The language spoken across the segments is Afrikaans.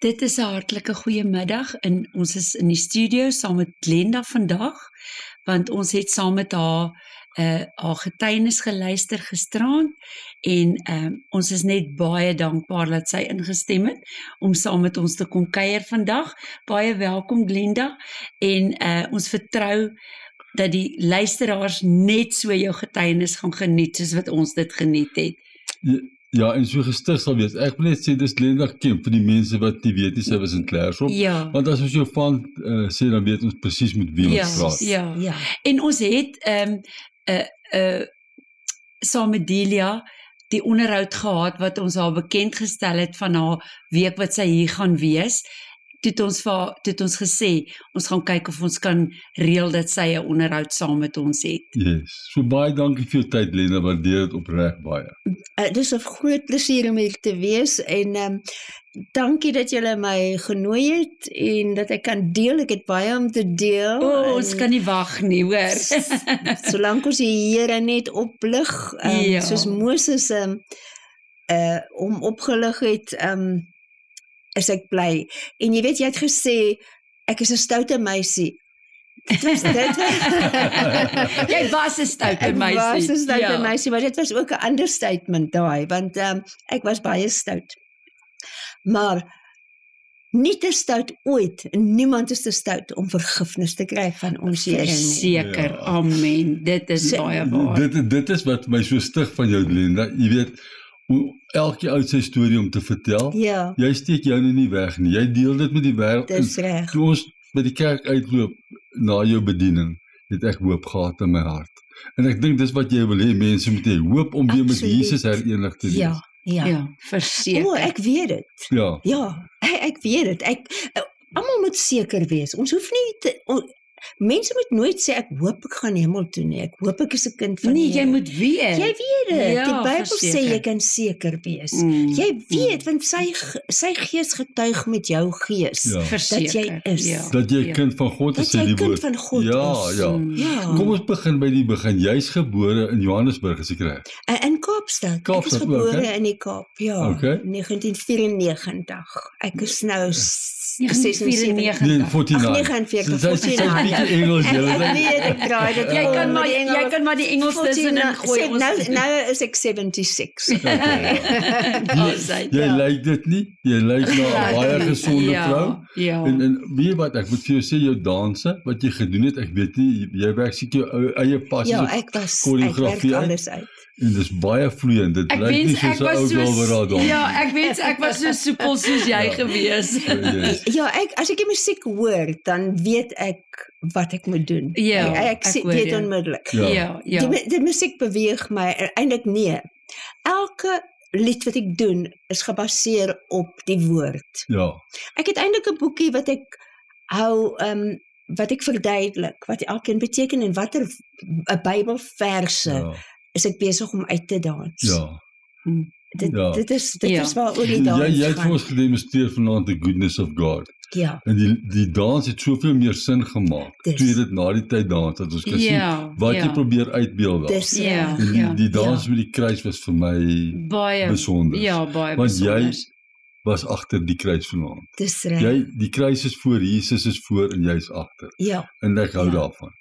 Dit is 'n hartlike goeiemiddag en ons is in die studio saam met Glenda vandag, want ons het saam met haar haar getuienis geluister gisterand en ons is net baie dankbaar dat sy ingestem het om saam met ons te kom kuier vandag. Baie welkom Glenda en ons vertrou dat die luisteraars net so jou getuienis gaan geniet soos wat ons dit geniet het. Ja, en so gestig sal wees. Ek wil net sê, dis Glenda Kemp, vir die mense wat nie weet nie, sy was in Claresop. Ja. Want as ons jou van sê, dan weet ons presies met wie ons praat. Ja. En ons het saam met Delia die onderhoud gehad wat ons haar bekend gestel het van haar week wat sy hier gaan wees. Toe het ons gesê, ons gaan kyk of ons kan reël dat sy 'n onderhoud saam met ons het. Yes. So baie dankie vir jou tyd, Glenda, waardeer dit opreg baie. Dis 'n groot plesier om hier te wees en dankie dat julle my genooi het en dat ek kan deel. Ek het baie om te deel. Ons kan nie wag nie, hoor. Solank ons die Here net oplig, soos Moses hom opgelig het, is ek bly. En jy weet, jy het gesê, ek is 'n stoute meisie. Jy was 'n stoute meisie. Ek was 'n stoute meisie, maar dit was ook 'n understatement daai, want ek was baie stout. Maar nie te stout ooit, en niemand is te stout om vergifnis te kry van ons Here nie. Verseker, amen. Dit is baie waar. Dit is wat my so stig van jou, Glenda. Jy weet, elke uit sy storie om te vertel. Ja. Jy steek jou nie weg nie. Jy deel dit met die wêreld. Dis reg. Toe ons by die kerk uitloop na jou bediening, het ek hoop gehad in my hart. En ek dink dis wat jy wil hê mense moet hê, hoop om weer met Jesus herenig te wees. Ja, verseker. Ek weet dit. Ja, ek weet dit. Almal moet seker wees. Ons hoef nie mense moet nooit sê, ek hoop ek gaan hemel toe nie. Ek hoop ek is 'n kind van Nee, jy moet weet. Jy weet dit. Ja, die Bybel verseker. sê jy kan seker wees. Jy weet, want sy gees getuig met jou gees. Dat jy is. Dat jy 'n kind van God is, sê die woord. Dat jy 'n kind van God is. Ja. Kom ons begin by die begin. Jy's gebore in Johannesburg, is ek reg? In Kaapstad. Ek is gebore in die Kaap, 1994. Ek is nou 49. 49. Engels, ek draai dit. Jy kan maar die Engels tussenin gooi. Nou is ek 76. Jy lyk dit nie. Jy lyk na 'n baie gesonde vrou. En weet jy wat, ek moet vir jou sê, jou danse wat jy gedoen het, ek weet nie, jy werk seker jou eie passie op koreografie. Ek werk alles uit. En dis baie vloeiend. Dit lyk nie soos 'n ou girl wat Ja, ek wens ek was so soepel soos jy gewees. Ja, as ek die musiek hoor, dan weet ek wat ek moet doen. Ek weet onmiddellik. Die musiek beweeg my, eintlik nee. Elke lied wat ek doen is gebaseer op die woord. Ek het eintlik 'n boekie wat ek hou, wat ek verduidelik, wat elkeen beteken en watter 'n Bybelverse is ek besig om uit te dans. Dit is waaroor die dans Jy het vir ons gedemonstreer vanaand the goodness of God. En die dans het soveel meer sin gemaak. Toe jy dit na die tyd dans, dat ons kan sien wat jy probeer uitbeeld daar. En die dans met die kruis was vir my baie besonder. Baie want jy was agter die kruis vanaand. Dis reg. Die kruis is voor, Jesus is voor en jy is agter. En ek hou daarvan.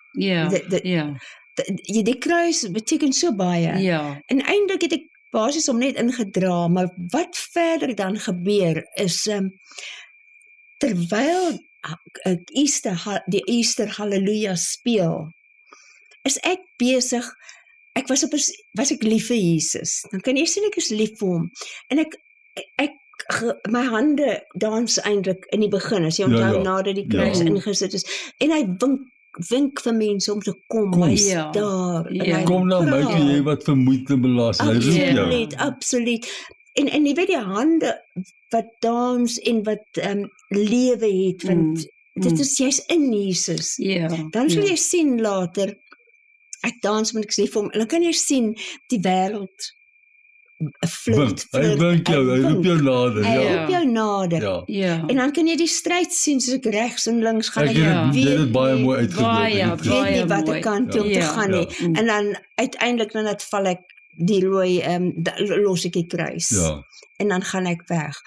Die kruis beteken so baie. En eintlik het ek basies om net ingedra, maar wat verder dan gebeur is terwyl die Easter Halleluja speel, is ek besig, was ek lief vir Jesus. Dan kan jy sien ek is lief vir hom. En my hande dans eintlik in die begin, as jy onthou nadat die kruis ingesit is. En hy wink vir mense om te kom, hy's daar. Kom na my, jy wat vermoeid en belas. Absoluut. En jy weet die hande wat dans en wat lewe het, want dit is jy's in Jesus. Dan sal jy sien later, ek dans met ek sê vir hom, en dan kan jy sien die wêreld flirt. Hy wink jou, hy roep jou nader. Hy roep jou nader. En dan kan jy die stryd sien, soos ek regs en links gaan. Jy het dit baie mooi uitgebeeld. Ek weet nie wat ek kan toe om te gaan nie. En dan uiteindelik dan val ek die rooi, los ek die kruis. En dan gaan ek weg.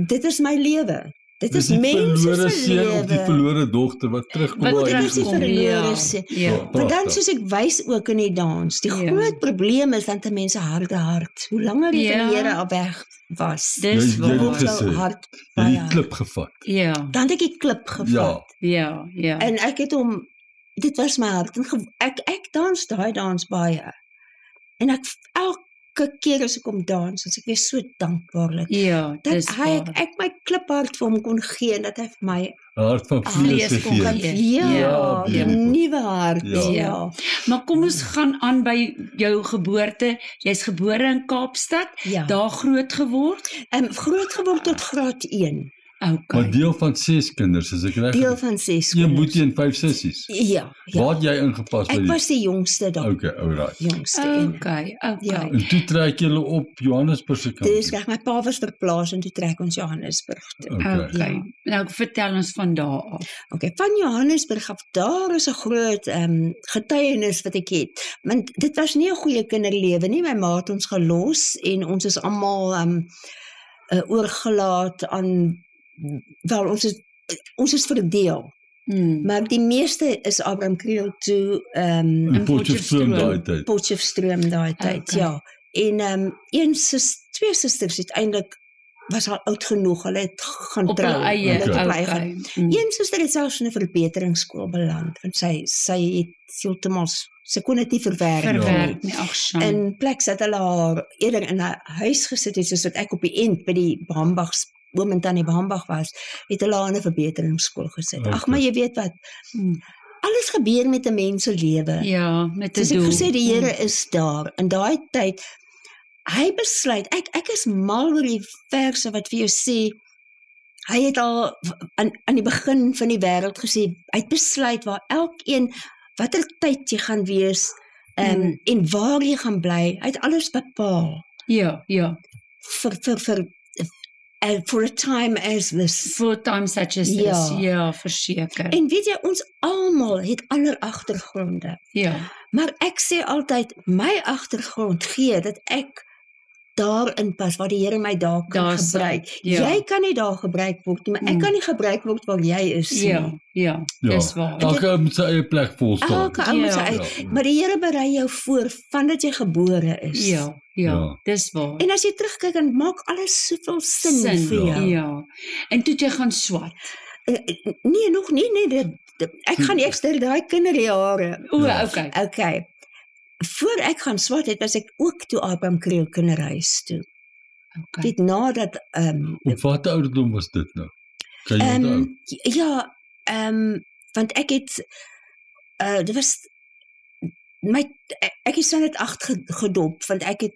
dit is my lewe. Dit is mense se lewe. Die verlore dogter wat terugkom. Dit is die verlore seun. Maar dan soos ek wys ook in die dans, die groot probleem is dat mense hart. Hoe langer jy van die Here af weg was, dis hart die klip gevat. Ja. Dan het ek die klip gevat. Ja. En ek het hom, dit was my hart. Ek dans daai dans baie. En ek elke keer as ek kom dans, as ek weer so dankbaarlik. Ja, dat ek my kliphart vir hom kon gee en dat hy vir my hart van vlees kon gee. Ja, die nuwe hart. Ja. Maar kom ons gaan aan by jou geboorte. Jy's gebore in Kaapstad, daar groot geword? Groot geword tot graad 1. Okay. Maar deel van 6 kinders, as ek reg. Deel van 6 kinders. Jy boetie en 5 sissies. Ja. Waar het jy ingepas by Ek was die jongste dan. Okay, alright. Jongste een. Okay. Ja. En toe trek julle op Johannesburg se kant. Dis reg, my pa was verplaas en toe trek ons Johannesburg toe. Okay. Nou vertel ons van daar af. Okay, van Johannesburg af, daar is 'n groot getuienis wat ek het. Want dit was nie 'n goeie kinderlewe nie. My ma het ons gelos en ons is almal oorgelaat aan wel ons is verdeel. Maar die meeste is Abraham Kriel toe in Potchefstroom daai tyd. Ja. En twee susters uiteindelik was al oud genoeg, hulle het gaan trou. Een suster het selfs in 'n verbeteringsskool beland, want sy het heeltemal sy kon dit nie verwerk nie. En plek dat hulle haar eerder in 'n huis gesit het, soos wat ek op die end by die Bambachs oom en tannie Bambach was, het hulle aan 'n verbeteringsskool gesit. Ag, maar jy weet wat, alles gebeur met 'n mens se lewe. Ja, met 'n doel. Soos ek gesê, die Here is daar. In daai tyd, hy besluit, ek is mal oor die verse wat vir jou sê, hy het al aan die begin van die wêreld gesê, hy het besluit waar elkeen, watter tyd jy gaan wees, en waar jy gaan bly, hy het alles bepaal. Ja. For a time as this. For a time such as this. Ja, verseker. En weet jy, ons almal het ander agtergronde. Ja. Maar ek sê altyd, my agtergrond gee dat ek daarin pas, waar die Here my daar kan gebruik. Jy kan nie daar gebruik word nie, maar ek kan nie gebruik word waar jy is nie. Ja, dis waar. Elke moet sy eie plek volstaan. Elke moet sy eie, maar die Here berei jou voor vandat jy gebore is. Ja, dis waar. En as jy terugkyk, dan maak alles soveel sin vir jou. Ja. En toe jy gaan swat. Nee, nog nie. Ek gaan eers deur daai kinderjare. Okay. Voor ek gaan swat het, was ek ook toe Abraham Kriel kinderhuis toe. Dit nadat op watter ouderdom was dit nou? Kan jy onthou? Ja, want ek het dit was ek is net 8 gedop, want ek het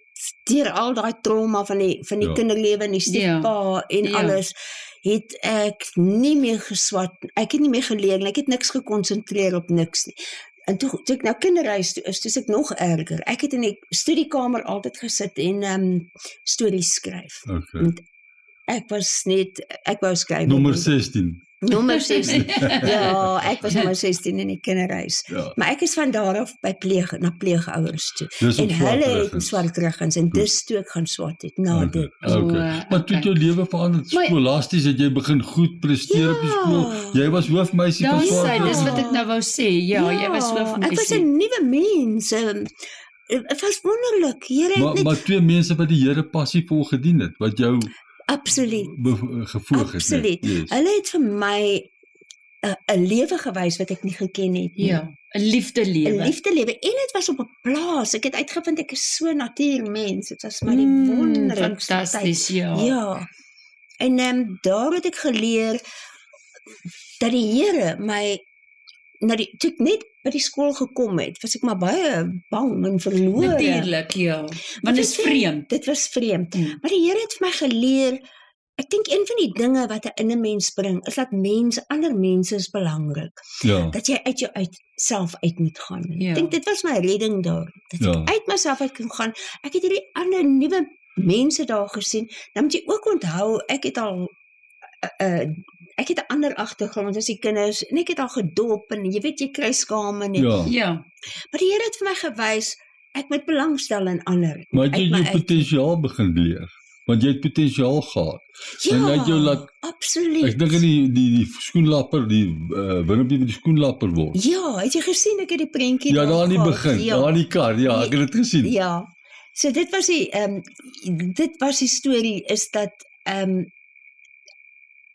deur al daai trauma van die kinderlewe en die stiefpa en alles, het ek nie meer geswat, ek het nie meer geleer en ek het niks gekonsentreer op niks nie. En toe ek nou kinderhuis toe is, toe ek nog erger. Ek het in die studiekamer altyd gesit en stories skryf. Okay. Ek wou skryf. Nommer 16. Nommer 16. Ja, ek was nommer 16 in die kinderhuis. Ja. Maar ek is van daar af by pleegouers toe. En hulle het in Swartruggens en dis toe ek gaan swat het na dit. Okay. Maar toe jou lewe verander, skolasties het jy begin goed presteer op die skool. Jy was hoofmeisie van Swartruggens. Dis wat ek nou wou sê. Ja, jy was hoofmeisie. Ek was 'n nuwe mens. Dit was wonderlik. Maar twee mense wat die Here passievol gedien het, wat jou absoluut gevolg het. Absoluut. Yes. Hulle het vir my 'n lewe gewys wat ek nie geken het nie. Ja, 'n liefdelewe. 'n liefdelewe en dit was op 'n plaas. Ek het uitgevind ek is so natuurmens. Dit was maar die wonderlikste. Fantasties, ja. Ja. En daar het ek geleer dat die Here my toe ek net by die skool gekom het, was ek maar baie bang en verlore. Natuurlik, ja. Want dit is vreemd. Dit was vreemd. Maar die Here het vir my geleer, ek dink een van die dinge wat hy in 'n mens bring, is dat ander mense is belangrik. Ja. Dat jy uit jou self uit moet gaan. Ja. Ek dink dit was my redding daar. Dat ek uit myself uit kon gaan. Ek het hierdie ander nuwe mense daar gesien. Dan moet jy ook onthou, ek het 'n ander agtergrond as die kinders en ek het al gedop en jy weet jy kry skame en ja. Maar die Here het vir my gewys ek moet belangstel in ander. Maar jy jou potensiaal begin leer. want jy het potensiaal gehad. Ja, en het jou laat, absoluut. Ek dink die skoenlapper, die Winnepie met die skoenlapper word. Ja, het jy gesien ek het die prentjie daar aan die begin, daar aan die kar, ja, ek het dit gesien. Ja. So dit was die storie is dat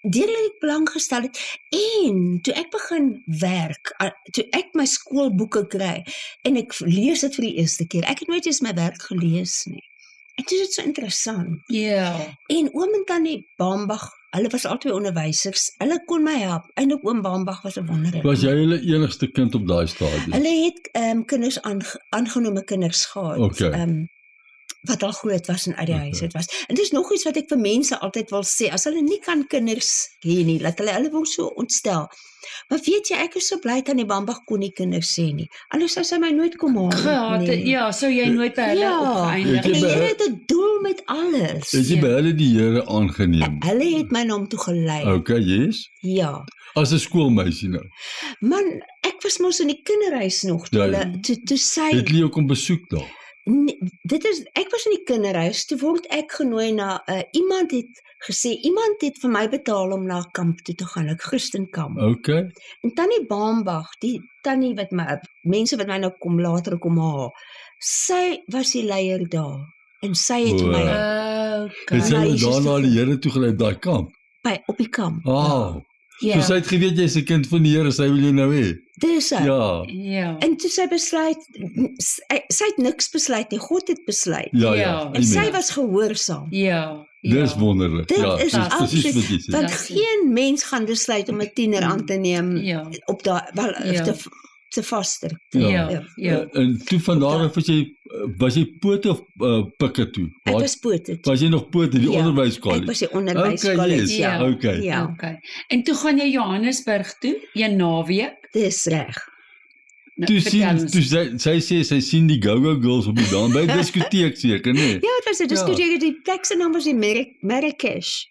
deurlik ek belang gestel het en toe ek begin werk, toe ek my skoolboeke kry en ek lees dit vir die eerste keer. Ek het nooit eens my werk gelees nie. En dit is so interessant. Ja. En oom en tannie Bambach, hulle was albei onderwysers. Hulle kon my help. Eintlik oom Bambach was 'n wonderlike. Was jy hulle enigste kind op daai stadium? Hulle het kinders aangenome kinders gehad. Okay. Wat al groot was en uit die huis uit was. En dis nog iets wat ek vir mense altyd wil sê, as hulle nie kan kinders hê nie, laat hulle word so ontstel. Maar weet jy, ek is so bly dat die Bambach kon nie kinders hê nie. Anders sou sy my nooit kom haal nie. Ja, sou jy nooit by hulle opgeëindig. En die Here het 'n doel met alles. Het jy by hulle die Here aangeneem? Hulle het my na hom toe gelei. Okay, yes. Ja. As 'n skoolmeisie nou. Man, ek was mos in die kinderhuis nog toe sy het jy kom besoek daar. Nee, ek was in die kinderhuis, toe word ek genooi na, iemand het gesê, iemand het vir my betaal om na 'n kamp toe te gaan, 'n Christenkamp. Okay. En tannie Bambach, die tannie wat mense wat my nou later kom haal, sy was die leier daar, en sy het my... Het sy daarna die Here toe gelei op daai kamp? Op die kamp, So sy het geweet jy's 'n kind van die Here, sy wil jou nou hê. Dis sy. Ja. En toe sy besluit, sy het niks besluit nie, God het besluit. Ja. En sy was gehoorsaam. Ja. Dis wonderlik. Dit is presies wat jy sê. Want geen mens gaan besluit om 'n tiener aan te neem op daai te vaster. Ja. En toe van daar af was jy pote of pikke toe? Ek was pote. Was jy nog pote die onderwyskollege? Ek was die onderwyskollege. Okay. En toe gaan jy Johannesburg toe, een naweek. Dis reg. Toe sy sien die Go-Go Girls op die dans by die diskoteek seker, nee? Ja, dit was 'n diskoteek, die plek se naam was die Marrakesh.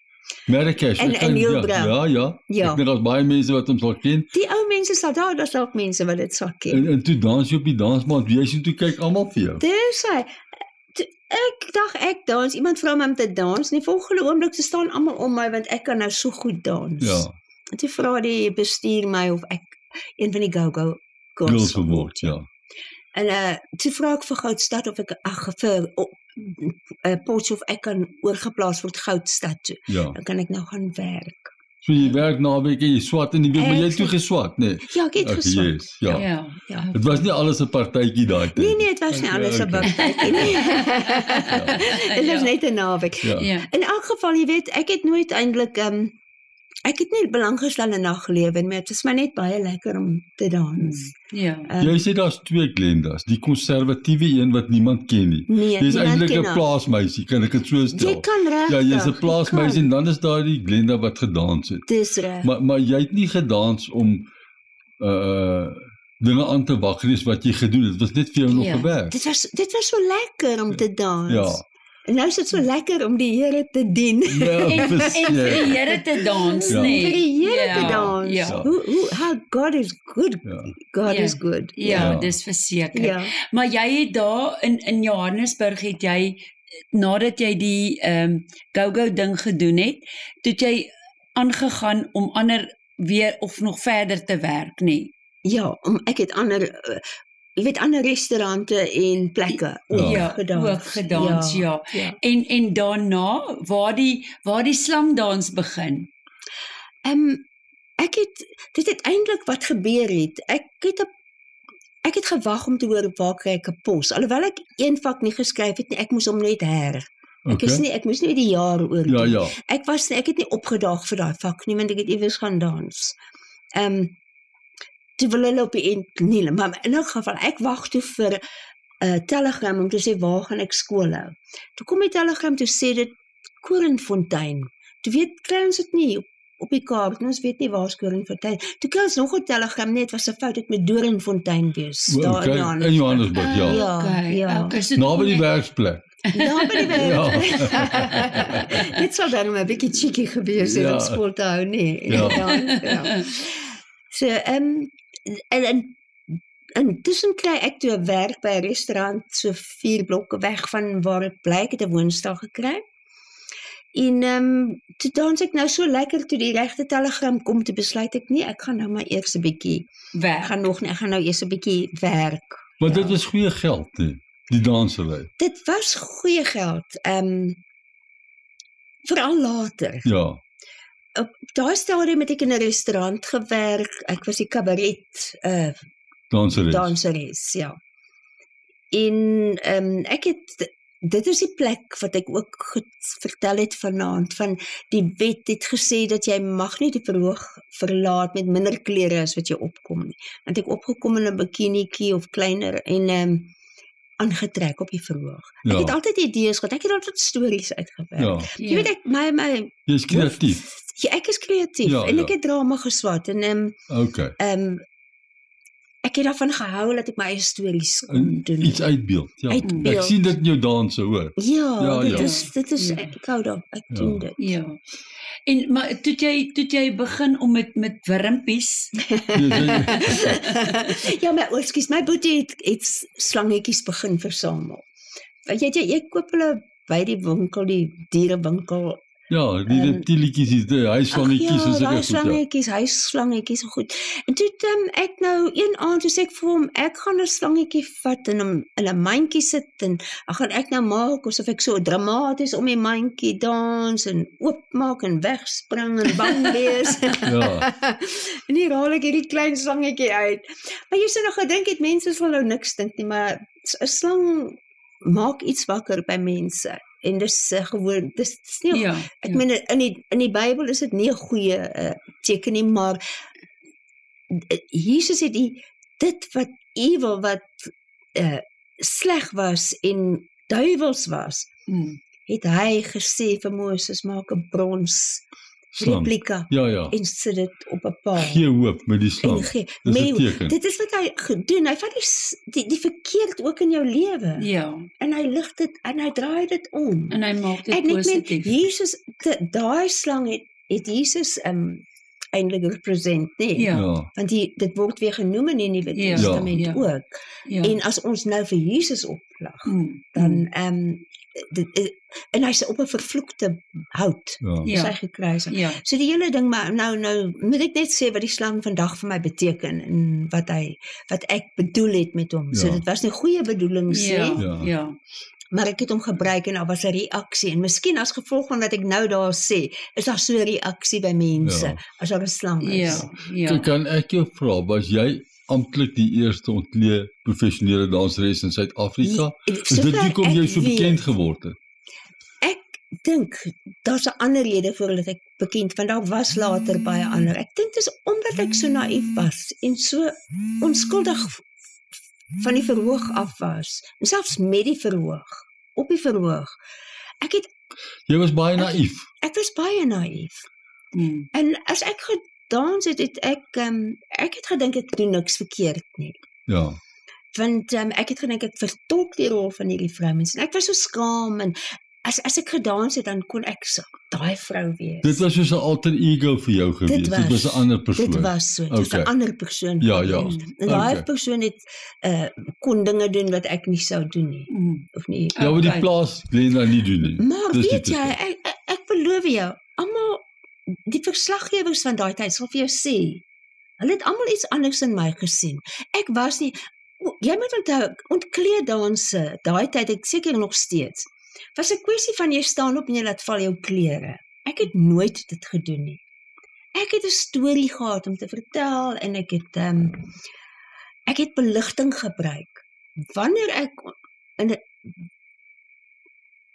Marrakesh. En Neil Brown. Ja. Ek dink daar's baie mense wat hom sal ken. Die ou mense sal daar's ook mense wat dit sal ken. En toe dans jy op die dansbaan, jy sien toe kyk almal vir jou. Dis hy. Ek dacht ek dans, iemand vra my om te dans, en die volgende oomblik se staan almal om my want ek kan nou so goed dans. Ja. En toe vra die bestuur my of ek een van die Go-Go Girls geword, ja. En toe vra ek vir Goudstad of ek vir Potchefstroom of ek kan oorgeplaas word Goudstad toe. Ja. Dan kan ek nou gaan werk. So jy werk naweek en jy swat in die week, maar jy het toe geswat, nee? Ja, ek het geswat. Yes, ja. Het was nie alles 'n partytjie daai tyd. Nee, het was nie alles 'n partytjie nie. Dit was net 'n naweek. In elk geval, jy weet, ek het nooit eintlik ek het nie belang gestel in naglewe nie, dit is my net baie lekker om te dans. Jy sê daar's twee Glendas, die konservatiewe een wat niemand ken nie. Nee, dis eintlik 'n plaasmeisie, kan ek dit so stel? Jy kan reg. Ja, jy's 'n plaasmeisie en dan is daar die Glenda wat gedans het. Dis reg. Maar jy het nie gedans om dinge aan te wag nie, wat jy gedoen het. Dit was net vir jou nog gewerk. Dit was so lekker om te dans. Ja. En nou is dit so lekker om die Here te dien. En vir die Here te dans, nee. Vir die Here te dans. How God is good. God is good. Ja, dis verseker. Maar jy het daar in Johannesburg het jy, nadat jy die Go-Go ding gedoen het, het jy aangegaan om weer of nog verder te werk, nee? Ja, ek het ander restaurante en plekke ook gedans. Ja. En daarna, waar die slangdans begin? Dit het eintlik wat gebeur het. Ek het gewag om te hoor waar kry ek 'n pos. Alhoewel ek een vak nie geskryf het nie, ek moes hom net Ek moes nie die jaar oor doen. Ja. Ek het nie opgedaag vir daai vak nie, want ek het iewers gaan dans. Toe wil hulle op die eind nie, maar in elk geval, ek wag toe vir telegram om te sê, waar gaan ek skool hou? Toe kom die telegram, toe sê dit Korenfontein. Toe kry ons dit nie op die kaart, ons weet nie waar is Korenfontein. Toe kry ons nog 'n telegram, nee, het was 'n fout, dit met Doringfontein wees. Daar in Johannesburg, ja. Naby die werksplek. Dit sal dan 'n bietjie cheeky gewees het om skool te hou, nee. Ja. So, en tussen kry ek toe 'n werk by 'n restaurant so 4 blokke weg van waar ek bly, ek het 'n woonstel gekry. En toe dans ek nou so lekker toe die regte telegram kom, toe besluit ek nee, ek gaan nou maar eers 'n bietjie werk. Ek gaan nou eers 'n bietjie werk. Maar dit was goeie geld, die dansery. Dit was goeie geld. Veral later. Ja. Op daai stadium het ek in 'n restaurant gewerk. Ek was die kabaret danseres, ja. En ek het dit is die plek wat ek ook vertel het vanaand, van die wet het gesê dat jy mag nie die verhoog verlaat met minder klere as wat jy opkom nie. Want ek opgekom in 'n bikinietjie of kleiner en aangetrek op die verhoog. Ja. Ek het altyd idees gehad, ek het altyd stories uitgewerk. Ja. Jy weet ek, jy is kreatief. Ja, ek is kreatief en ek het drama geswat en okay. Ek het daarvan gehou dat ek my eie stories kon doen. Iets uitbeeld. Ja. Ek sien dit in jou danse, hoor. Ja, dit is ek hou daarvan. Ek doen dit. Ja. En maar toe jy begin om met wurmpies. Ja, maar ekskuus, my boetie het slangetjies begin versamel. Jy koop hulle by die winkel, die dierewinkel. Ja, die reptilietjies, die huisslangetjies is ek goed. Huisslangetjies, goed. En toe ek nou een aand toe sê ek vir hom, ek gaan 'n slangetjie vat en hom in 'n mandjie sit en gaan ek nou maak asof ek so dramaties om die mandjie dans en oopmaak en wegspring en bang wees. Ja. En hier haal ek hierdie klein slangetjie uit. Maar jy sê nog gedink het mense sal nou niks dink nie, maar 'n slang maak iets wakker by mense. En dis gewoon, dis nie, ek meen in die Bybel is dit nie 'n goeie teken nie, maar Jesus het dit wat evil, wat sleg was en duiwels was, het hy gesê vir Moses, maak 'n brons replika en sit dit op 'n paal. Gee hoop met die slang. Dit is wat hy gedoen. Hy vat die verkeerd ook in jou lewe. Ja. En hy lig dit en hy draai dit om. En hy maak dit positief. Jesus, daai slang het Jesus eintlik represent, nee. Ja. Want dit word weer genoem in die Nuwe Testament ook. Ja. En as ons nou vir Jesus oplag, dan en hy's op 'n vervloekte hout, sy gekruisig. Ja. So die hele ding, maar nou moet ek net sê wat die slang vandag vir my beteken en wat ek bedoel het met hom. So dit was 'n goeie bedoeling sê. Ja. Maar ek het hom gebruik en daar was 'n reaksie en miskien as gevolg van wat ek nou daar sê, is daar so 'n reaksie by mense as daar 'n slang is. Ja. Kan ek jou vra, was jy amptelik die eerste ontleed professionele danseres in Suid-Afrika? Is dit hoekom jy so bekend geword het? Ek dink daar's 'n ander rede vir dat ek bekend, want daar was later baie ander. Ek dink dis omdat ek so naïef was en so onskuldig van die verhoog af was. En selfs met die verhoog, op die verhoog. Jy was baie naïef. Ek was baie naïef. En as ek gedans het ek het gedink ek doen niks verkeerd nie. Ja. Want ek het gedink ek vertolk die rol van hierdie vroumens en ek was so skaam en as ek gedans het dan kon ek so daai vrou wees. Dit was soos 'n alter ego vir jou gewees. Dit was 'n ander persoon. Dit was so, dit was 'n ander persoon. Ja. En daai persoon het kon dinge doen wat ek nie sou doen nie. Of nie. Ja, wat die plaas Glenda nie doen nie. Maar weet jy, ek beloof jou, almal die verslaggewers van daai tyd sal vir jou sê, hulle het almal iets anders in my gesien. Ek was nie, jy moet onthou, ontkleeddanse, daai tyd, ek seker nog steeds, was 'n kwessie van jy staan op en jy laat val jou klere. Ek het nooit dit gedoen nie. Ek het 'n storie gehad om te vertel en ek het beligting gebruik. Wanneer ek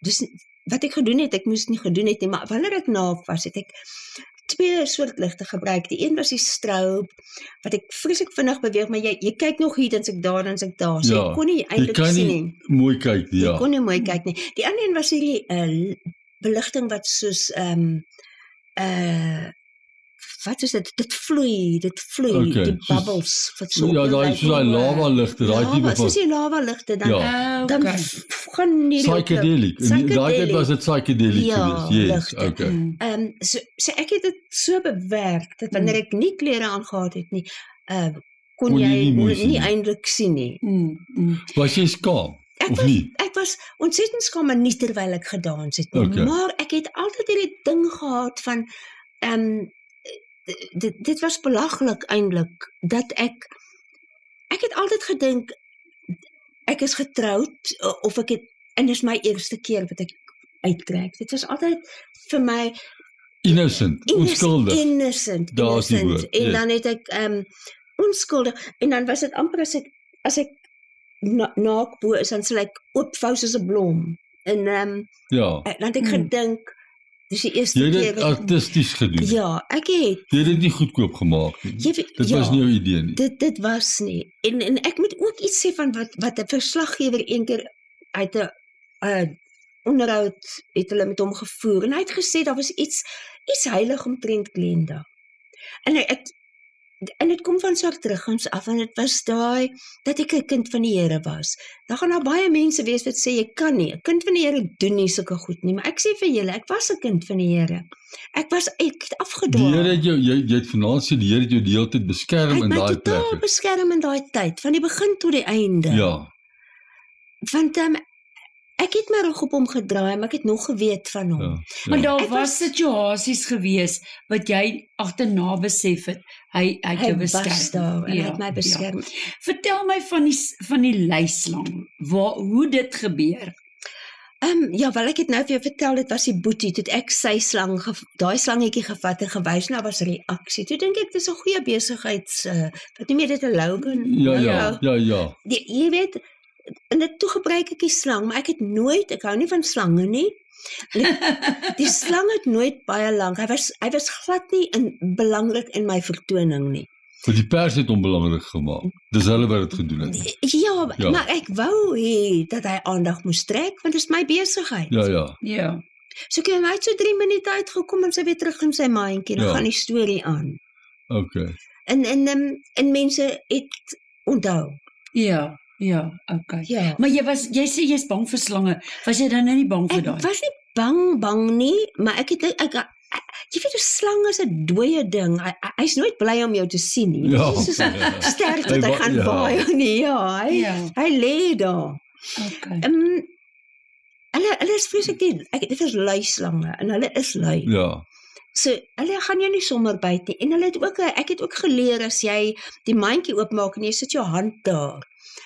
dus wat ek gedoen het, ek moes nie gedoen het nie, maar wanneer ek naak was, het ek 2 soort ligte gebruik. Die een was die strobe, wat ek vreeslik vinnig beweeg, maar jy kyk nog hier, dan is ek daar, so ek kon nie eintlik sien nie. Jy kan nie mooi kyk nie, Ek kon nie mooi kyk nie. Die ander een was hierdie beligting wat soos wat is dit? Dit vloei, okay, die bubbles wat so. Ja, daai is so daai lava ligte, daai tipe van. Soos die lava ligte dan dan gaan nie psychedelic. Daai tyd was dit psychedelic geweest. Yes, okay. So ek het dit so bewerk dat wanneer ek nie klere aangehad het nie, kon jy nie eintlik sien nie. Was jy skaam? Ek was ontsettend skaam en nie terwyl ek gedans het nie, maar ek het altyd hierdie ding gehad van dit was belaglik eintlik dat ek het altyd gedink ek is getroud of ek het en dis my eerste keer wat ek uittrek. Dit was altyd vir my onskuldig. Innocent. En dan het ek onskuldig en dan was dit amper as ek naak bo is, dan sal ek oopvou soos 'n blom. En dan het ek gedink dis die eerste keer. Jy het dit artisties gedoen. Ja, ek het. Jy het dit nie goedkoop gemaak nie. Dit was nie jou idee nie. Dit was nie. En ek moet ook iets sê van wat 'n verslaggewer eendag uit 'n onderhoud het hulle met hom gevoer en hy het gesê daar was iets heilig omtrent Glenda. En dit kom van Sartruggins af en dit was daai dat ek 'n kind van die Here was. Daar gaan nou baie mense wees wat sê jy kan nie. 'n Kind van die Here doen nie sulke goed nie, maar ek sê vir julle, ek was 'n kind van die Here. Ek het afgedwaal. Die Here het jy het vanaand sê die Here het jou die hele tyd beskerm in daai plek. Hy het my totaal beskerm in daai tyd, van die begin tot die einde. Ja. Want ek het my rug op hom gedraai, maar ek het nog geweet van hom. Ja. Maar daar was situasies gewees wat jy agterna besef het, hy het jou beskerm. Hy was daar en hy het my beskerm. Ja. Vertel my van die leislang, hoe dit gebeur. Wel ek het nou vir jou vertel, dit was die boetie, toe ek daai slangetjie gevat en gewys, nou was reaksie. Toe dink ek, dis 'n goeie besigheids, wat noem jy dit, 'n logan? Ja. Jy weet, en dit toe gebruik ek die slang, maar ek hou nie van slange nie. Die slang het nooit baie lank, hy was glad nie belangrik in my vertoning nie. Vir die pers het hom belangrik gemaak. Dis hulle wat dit gedoen het. Ja, maar ek wou hê dat hy aandag moes trek, want dit is my besigheid. Ja. So hy het so 3 minute uitgekom en sy weer terug in sy mandjie, dan gaan die storie aan. Okay. En mense het onthou. Ja, okay. Ja. Maar jy sê jy's bang vir slange. Was jy dan nie bang vir daai? Ek was nie bang nie, maar ek jy weet, 'n slang is 'n dooie ding. Hy's nooit bly om jou te sien nie. Ja. Dis soos 'n ster wat hy gaan waai nie. Hy lê daar. Okay. Hulle is vreeslik dit is lui slange en hulle is lui. Ja. So hulle gaan jou nie sommer byt nie. En ek het ook geleer as jy die mandjie oopmaak en jy sit jou hand daar.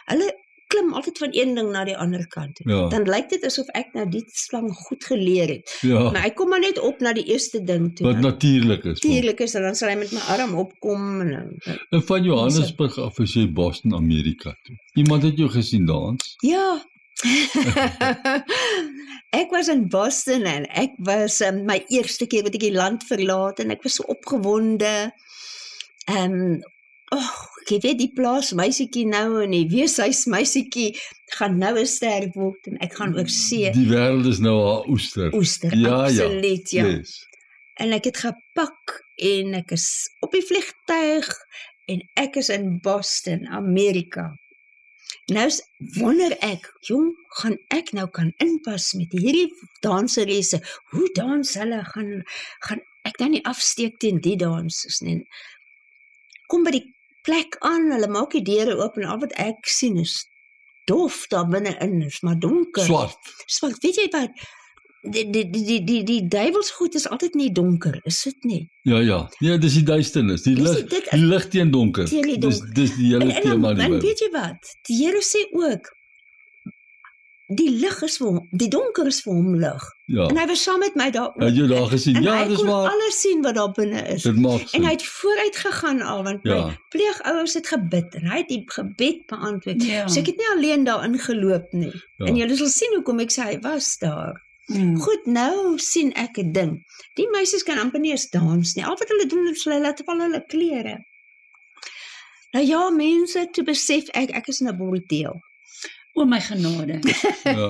Hulle klim altyd van een ding na die ander kant. Ja. Dan lyk dit asof ek nou die slang goed geleer het. Ja. Maar hy kom maar net op na die eerste ding toe. Wat natuurlik is. En dan sal hy met my arm opkom. En van Johannesburg af is jy Boston, Amerika toe. Iemand het jou gesien dans? Ja. Ek was in Boston en ek was my eerste keer wat ek die land verlaat en ek was so opgewonde. Ek weet die plaas meisiekie nou en die weeshuismeisiekie gaan nou 'n ster word en ek gaan oor see. Die wêreld is nou haar oester. Absoluut, ja. Yes. En ek het gepak en ek is op die vliegtuig en ek is in Boston, Amerika. Nou wonder ek, gaan ek nou kan inpas met hierdie danseresse? Hoe dans hulle? Gaan ek dan nie afsteek teen die dansers nie? Kom by die plek aan, hulle maak die deure oop en al wat ek sien is dof daar binne-in, is maar donker. Swart. Weet jy wat? Die duivelsgoed is altyd nie donker, is dit nie? Ja, dis die duisternis, die lig teen donker. Dis die hele tema nie. En weet jy wat? Die Here sê ook, die lig is vir hom, die donker is vir hom lig. Ja. En hy was saam met my daar ook. Het jy daar gesien? Ja, dis waar. En hy kon alles sien wat daar binne is. Dit maak sin. En hy het vooruit gegaan al, want my pleegouers het gebid, en hy het die gebed beantwoord. Ja. So ek het nie alleen daarin geloop nie. Ja. En julle sal sien hoekom ek sê hy was daar. Goed, nou sien ek 'n ding. Die meisies kan amper nie eens dans nie. Al wat hulle doen is hulle laat val hulle klere. Nou ja, mense, toe besef ek is 'n bordeel. O my genade. Ja.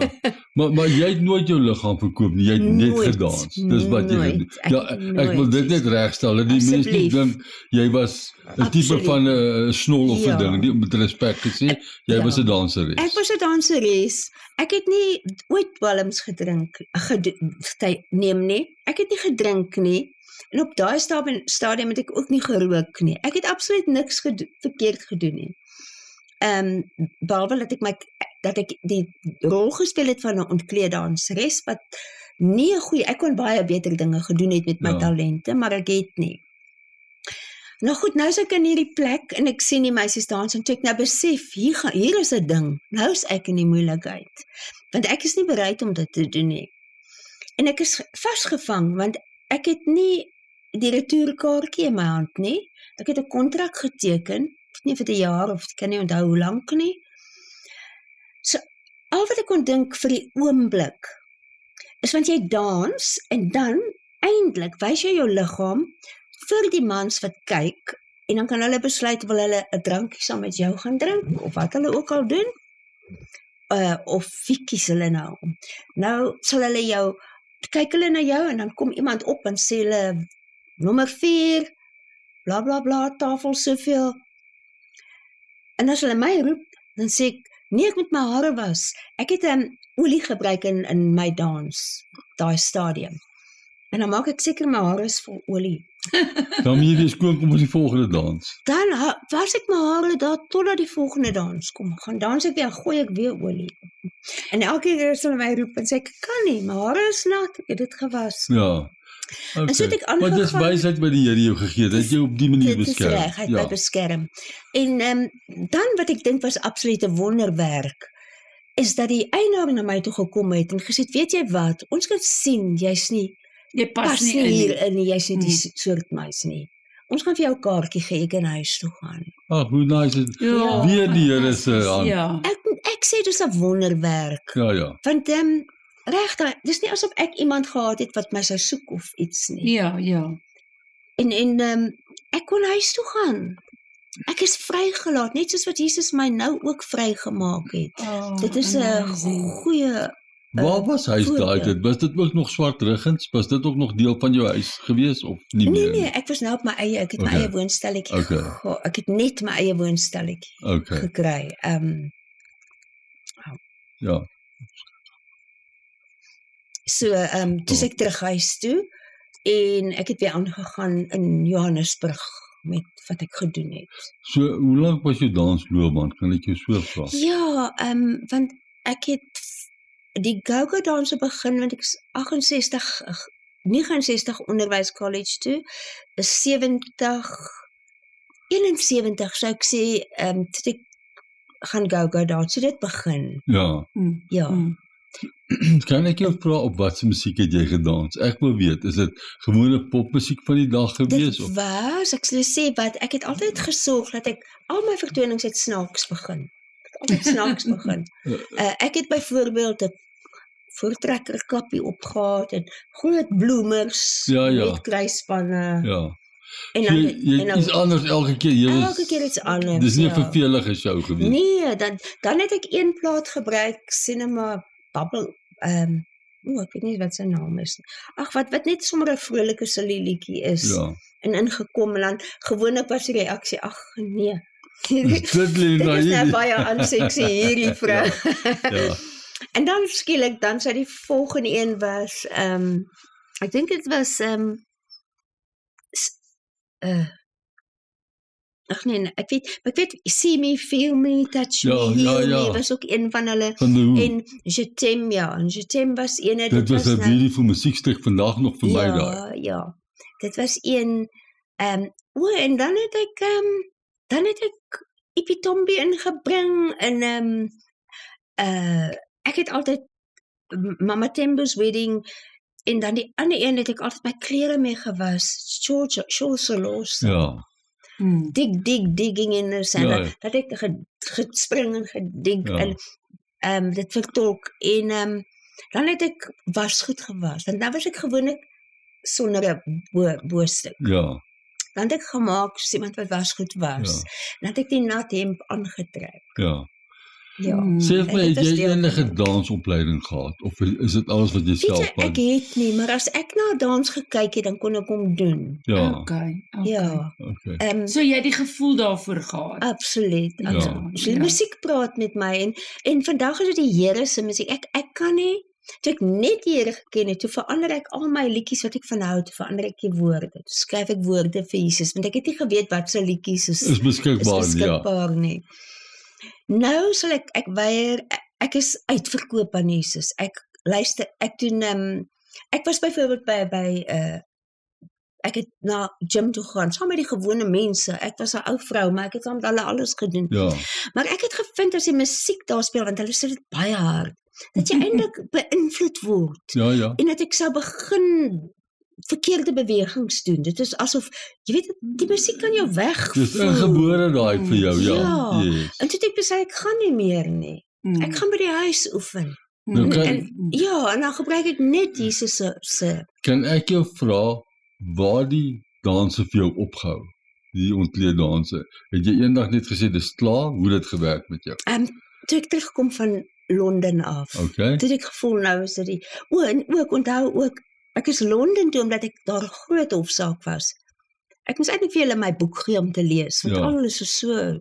Maar jy het nooit jou liggaam verkoop nie, jy het net gedans. Dis wat jy gedoen. Ja, ek wil dit net regstel, dat die mense nie dink jy was 'n tipe van 'n snol of 'n ding, nie met respek gesê, jy was 'n danseres. Ek was 'n danseres. Ek het nie ooit dwelms neem nie. Ek het nie gedrink nie. En op daai stadium het ek ook nie gerook nie. Ek het absoluut niks verkeerd gedoen nie. behalwe dat ek die rol gespeel het van 'n ontkleeddanseres wat nie 'n goeie, ek kon baie beter dinge gedoen het met my talente, maar ek het nie. Nou goed, nou is ek in hierdie plek en ek sien die meisies dans en toe ek nou besef, hier is 'n ding. Nou is ek in die moeilikheid. Want ek is nie bereid om dit te doen nie. En ek is vasgevang want ek het nie die retourkaartjie in my hand nie. Ek het 'n kontrak geteken, ek weet nie vir 'n jaar of ek kan nie onthou hoe lank nie. So al wat ek kon dink vir die oomblik is want jy dans en dan eintlik wys jy jou liggaam vir die mans wat kyk en dan kan hulle besluit wil hulle 'n drankie saam met jou gaan drink of wat hulle ook al doen. Of wie kies hulle nou? Nou sal hulle jou kyk hulle na jou en dan kom iemand op en sê hulle nommer 4 bla bla bla tafel soveel. En as hulle my roep, dan sê ek nee, ek moet my hare was. Ek het 'n olie gebruik in my dans, daai stadium. En dan maak ek seker my hare is vol olie. Dan moet jy weer skoon kom op die volgende dans. Dan was ek my hare daar totdat die volgende dans kom. Gaan dans ek weer, gooi ek weer olie. En elke keer sal my roep en sê ek kan nie, my hare is nat, ek het dit gewas. Ja. Okay. En so het ek aangegaan. Maar dis wysheid by die Here jou gegee, dat jy op die manier beskerm. Dit is reg, hy het my beskerm. En dan wat ek dink was absolute wonderwerk, is dat die eienaar na my toe gekom het en gesê, weet jy wat, ons kan sien, jy pas nie hierin nie, jy's nie die soort meis nie. Ons gaan vir jou 'n kaartjie gee, jy kan huis toe gaan. Ag, hoe nice is weer die Here se aan. Ja. Ek sê dis 'n wonderwerk. Ja. Want regtig, dis nie asof ek iemand gehad het wat my sou soek of iets nie. Ja. En ek kon huis toe gaan. Ek is vrygelaat, net soos wat Jesus my nou ook vrygemaak het. Dit is 'n goeie Waar was huis daai tyd? Was dit ook nog Swartruggens? Was dit ook nog deel van jou huis gewees of nie meer? Nee, ek was nou op my eie, ek het my eie woonstelletjie. Ek het net my eie woonstelletjie gekry. Ja. So, toe ek terug huis toe en ek het weer aangegaan in Johannesburg met wat ek gedoen het. So, hoe lank was jou dansloopbaan? Kan ek jou so vra? Ja, want ek het die go-go danse begin, want ek is 69 onderwyskollege toe, is 71 sou ek sê, toe ek gaan go-go dans, so dit begin. Ja. Kan ek jou vra op wat se musiek het jy gedans? Ek wil weet, is dit gewone popmusiek van die dag gewees? Dit was, ek sal sê wat, ek het altyd gesorg dat ek, al my vertonings het snaaks begin. Ek het byvoorbeeld 'n voortrekkerkappie opgehad en groot bloemers met kruisspanne. Ja. En dan iets anders elke keer. Elke keer iets anders. Dis nie 'n vervelige show gewees. Nee, dan het ek een plaat gebruik, Cinema Bubble. Ek weet nie wat sy naam is nie. Ag, wat net sommer 'n vrolike liedjie is. Ja. En ingekom en dan gewoonlik was die reaksie, ag nee. Dit is nou baie aanseksie hierdie vrou. Ja. En dan skielik, dan sy die volgende een was, ek dink dit was, ek weet, See Me, Feel Me, Touch Me, Heal Me, was ook een van hulle, en Je T'aime was ene, dit was 'n beautiful musiekstuk vandag nog vir my daar. Ja, dit was een, en dan het ek Ippie Tombi ingebring, en ek het altyd Mama Tembo's Wedding, en dan die ander een het ek altyd my klere mee gewas, Shaw Solosa. Ja. Digging in the sand, dat ek gespring en gedig, en dit vertolk, en dan het ek wasgoed gewas, en dan was ek gewoonlik sonder 'n boostuk. Ja. Dan het ek gemaak soos iemand wat wasgoed was, dan het ek die nat hemp aangetrek. Ja. Sê vir my, het jy enige dansopleiding gehad, of is dit alles wat jy self kan? Ek het nie, maar as ek na dans gekyk het, dan kon ek hom doen. Ja. Okay. Ja. So jy het die gevoel daarvoor gehad? Absoluut. So die musiek praat met my, en vandag is dit die Here se musiek. Ek kan nie, toe ek net die Here geken het, toe verander ek al my liedjies wat ek van hou, toe verander ek die woorde. Toe skryf ek woorde vir Jesus, want ek het nie geweet wat se liedjies is beskikbaar nie. Nou sal ek weier, ek is uitverkoop aan Jesus. Ek luister, ek doen, ek was byvoorbeeld by ek het na gym toe gegaan, saam met die gewone mense. Ek was 'n ou vrou, maar ek het saam met hulle alles gedoen. Ja. Maar ek het gevind as die musiek daar speel, want hulle sê dit baie hard, dat jy eintlik beïnvloed word. Ja. En dat ek sou begin verkeerde bewegings doen. Dit is asof, jy weet, die musiek kan jou wegvoer. Dis ingebore daai vir jou, ja. Yes. En toe het ek besluit, ek gaan nie meer nie. Ek gaan by die huis oefen. Nou en dan gebruik ek net Jesus se. Kan ek jou vra, waar die danse vir jou opgehou? Die ontkleeddanse. Het jy eendag net gesê, dis klaar, hoe het dit gewerk met jou? Toe ek terugkom van Londen af, okay. Toe het ek gevoel, nou is dit en ook, onthou ook, ek is Londen toe, omdat ek daar 'n groot hofsaak was. Ek moes eintlik vir julle my boek gee om te lees, want alles is so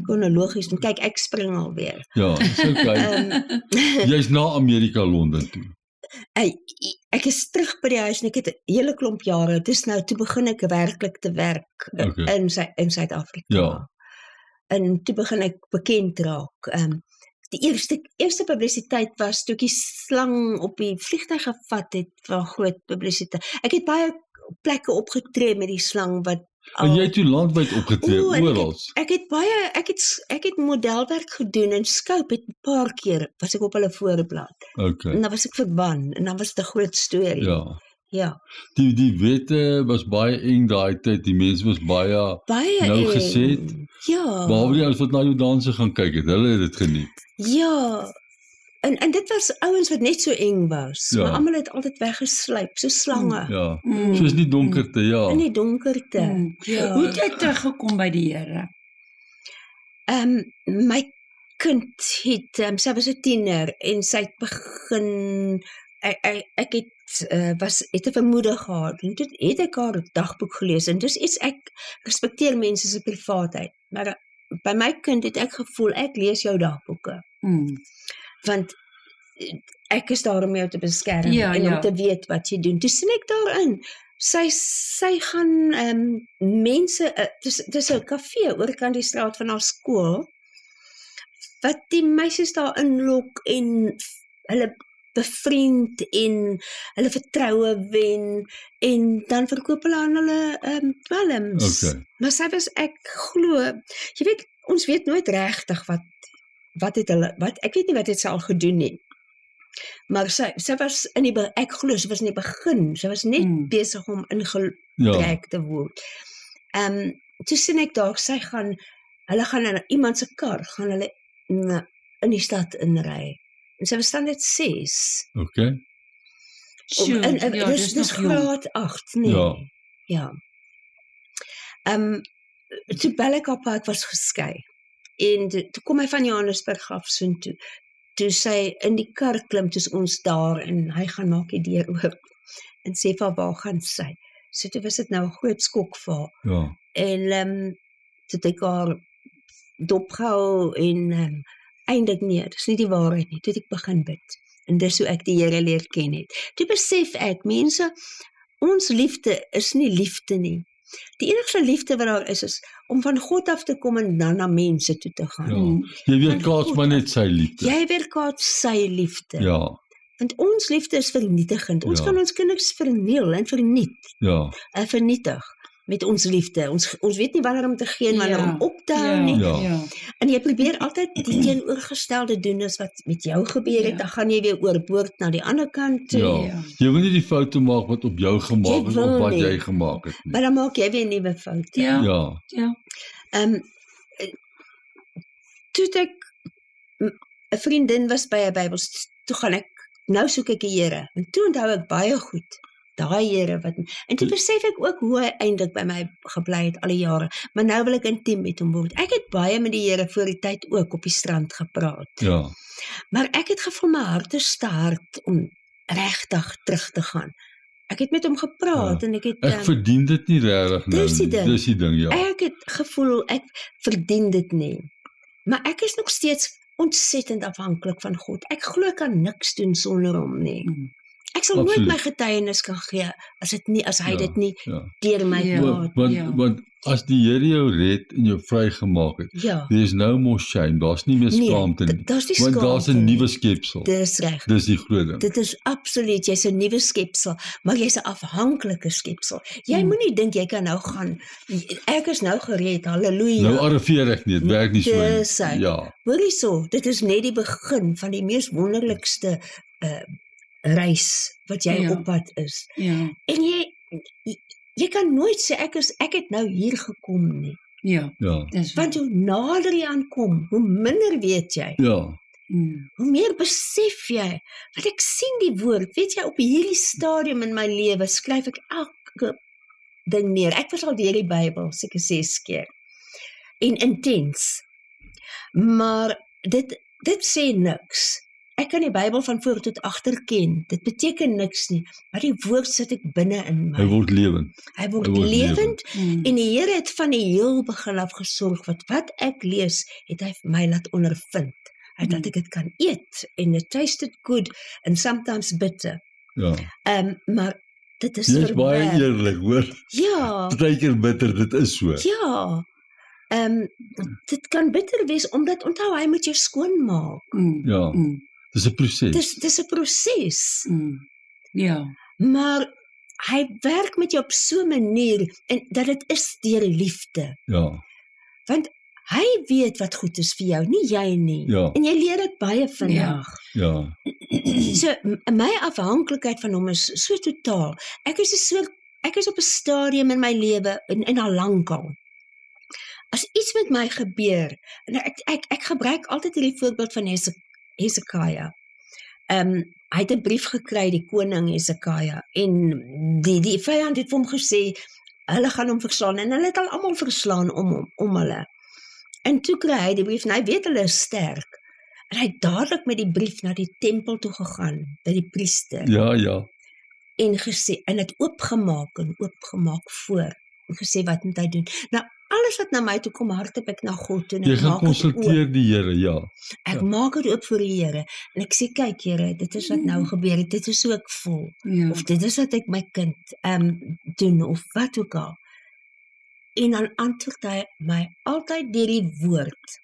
chronologies, en kyk, ek spring alweer. Ja, dis okay. Jy's na Amerika, Londen toe. Ek is terug by die huis, en ek het 'n hele klomp jare, dis nou, toe begin ek werklik te werk in Suid-Afrika. Ja. En toe begin ek bekend raak. Die eerste publisiteit was toe ek die slang op die vliegtuig gevat het vir groot publisiteit. Ek het baie plekke opgetree met die slang wat En jy het toe landwyd opgetree, oral. Ek het modelwerk gedoen in Scope, 'n paar keer was ek op hulle voorblad. Okay. En dan was ek verban, en dan was dit 'n groot storie. Ja. Die wette was baie eng daai tyd, die mense was baie nou gesê. Ja. Behalwe die ouens wat na jou danse gaan kyk het, hulle het dit geniet. Ja. En dit was ouens wat net so eng was, maar almal het altyd weggeslyp, so slange. Ja. Soos die donkerte, ja. In die donkerte. Ja. Hoe het jy teruggekom by die Here? My kind het, sy was 'n tiener en sy het begin, ek het 'n vermoede gehad, en toe het ek haar dagboek gelees, en dis iets, ek respekteer mense se privaatheid, maar by my kind het ek gevoel, ek lees jou dagboeke. Want ek is daar om jou te beskerm, en om te weet wat jy doen. Toe sien ek daarin, sy gaan mense, dis 'n kafee oorkant die straat van haar skool, wat die meisies daar inlok en hulle bevriend en hulle vertroue wen, en dan verkoop hulle aan hulle dwelms. Okay. Maar sy was, ek glo, jy weet, ons weet nooit regtig wat het hulle, ek weet nie wat het sy al gedoen nie. Maar sy was ek glo, sy was in die begin, sy was net besig om ingetrek te word. Toe sien ek daar, hulle gaan in iemand se kar, gaan hulle in die stad inry. En sy was dan net 6. Okay. Dis graad 8, nee. Ja. Toe bel ek op, ek was geskei. En toe kom hy van Johannesburg af soontoe. Toe sy in die kar klim, toe ons daar, en hy gaan maak die deur oop, en sê vir waar gaan sy. So toe was dit nou 'n groot skok vir haar. Ja. En toe het ek haar dopgehou, en eintlik nee, dis nie die waarheid nie, toe het ek begin bid. En dis hoe ek die Here leer ken het. Toe besef ek, mense, ons liefde is nie liefde nie. Die enigste liefde wat daar is om van God af te kom en dan na mense toe te gaan. Ja. Jy weerkaats maar net sy liefde. Jy weerkaats sy liefde. Ja. Want ons liefde is vernietigend. Ons kan ons kinders verniel en vernietig met ons liefde. Ons weet nie wanneer om te gee en wanneer om op te hou nie. En jy probeer altyd die teenoorgestelde doen as wat met jou gebeur het, dan gaan jy weer oorboord na die ander kant toe. Jy wil nie die foute maak wat op jou gemaak is of wat jy gemaak het nie. Maar dan maak jy weer nuwe foute. Toe ek 'n vriendin was by 'n Bybel, toe gaan ek, nou soek ek die Here. En toe onthou ek baie goed daai Here wat, en toe besef ek ook hoe hy eintlik by my gebly het al die jare, maar nou wil ek intiem met hom word. Ek het baie met die Here voor die tyd ook op die strand gepraat. Ja. Maar ek het gevoel my hart is te hard om regtig terug te gaan. Ek het met hom gepraat en ek het ek verdien dit nie regtig nou. Dis die ding, ja. Ek het gevoel ek verdien dit nie. Maar ek is nog steeds ontsettend afhanklik van God. Ek glo ek kan niks doen sonder hom nie. Ek sal nooit my getuienis kan gee as hy dit nie deur my praat. Want as die Here jou red en jou vrygemaak het, there is no more shame, daar's nie meer skaamte nie, want daar's 'n nuwe skepsel. Dis reg. Dis die groot ding. Dit is absoluut, jy's 'n nuwe skepsel, maar jy's 'n afhanklike skepsel. Jy moenie dink jy kan nou gaan, ek is nou gered, halleluja. Nou arriveer ek nie, dit werk nie so nie. Dis hoor hierso, dit is net die begin van die mees wonderlikste reis wat jy op pad is. En jy kan nooit sê ek het nou hier gekom nie. Want hoe nader jy aankom, hoe minder weet jy. Hoe meer besef jy, want ek sien die woord, weet jy, op hierdie stadium in my lewe skryf ek elke ding neer. Ek was al deur die Bybel, seker 6 keer. En intens. Maar dit sê niks. Ek kan die Bybel van voor tot agter ken. Dit beteken niks nie, maar die woord sit ek binne in my. Hy word lewend. Hy word lewend en die Here het van die heel begin af gesorg wat ek lees, het hy vir my laat ondervind. Hy dat ek dit kan eet en it tasted good and sometimes bitter. Maar dit is vir baie eerlik, hoor. Partykeer bitter, dit is so. Dit kan bitter wees omdat onthou hy moet jou skoonmaak. Dis 'n proses. Dis 'n proses. Maar hy werk met jou op so 'n manier en dat dit is deur liefde. Want hy weet wat goed is vir jou, nie jy nie. En jy leer dit baie vandag. So my afhanklikheid van hom is so totaal. Ek is op 'n stadium in my lewe en al lankal. As iets met my gebeur, en ek gebruik altyd hierdie voorbeeld van Hesekiah. Hy het 'n brief gekry, die koning Hesekiah, en die vyand het vir hom gesê, hulle gaan hom verslaan, en hulle het al almal verslaan om hulle. En toe kry hy die brief, en hy weet hulle is sterk, en hy het dadelik met die brief na die tempel toe gegaan, by die priester. En gesê, en het oopgemaak voor, en gesê, wat moet hy doen? Nou, alles wat na my toe kom, hardloop ek na God toe. Jy gaan konsulteer die Here, Ek maak dit oop vir die Here, en ek sê, kyk Here, dit is wat nou gebeur het, dit is hoe ek voel, of dit is wat ek my kind doen, of wat ook al. En dan antwoord hy my altyd deur die woord.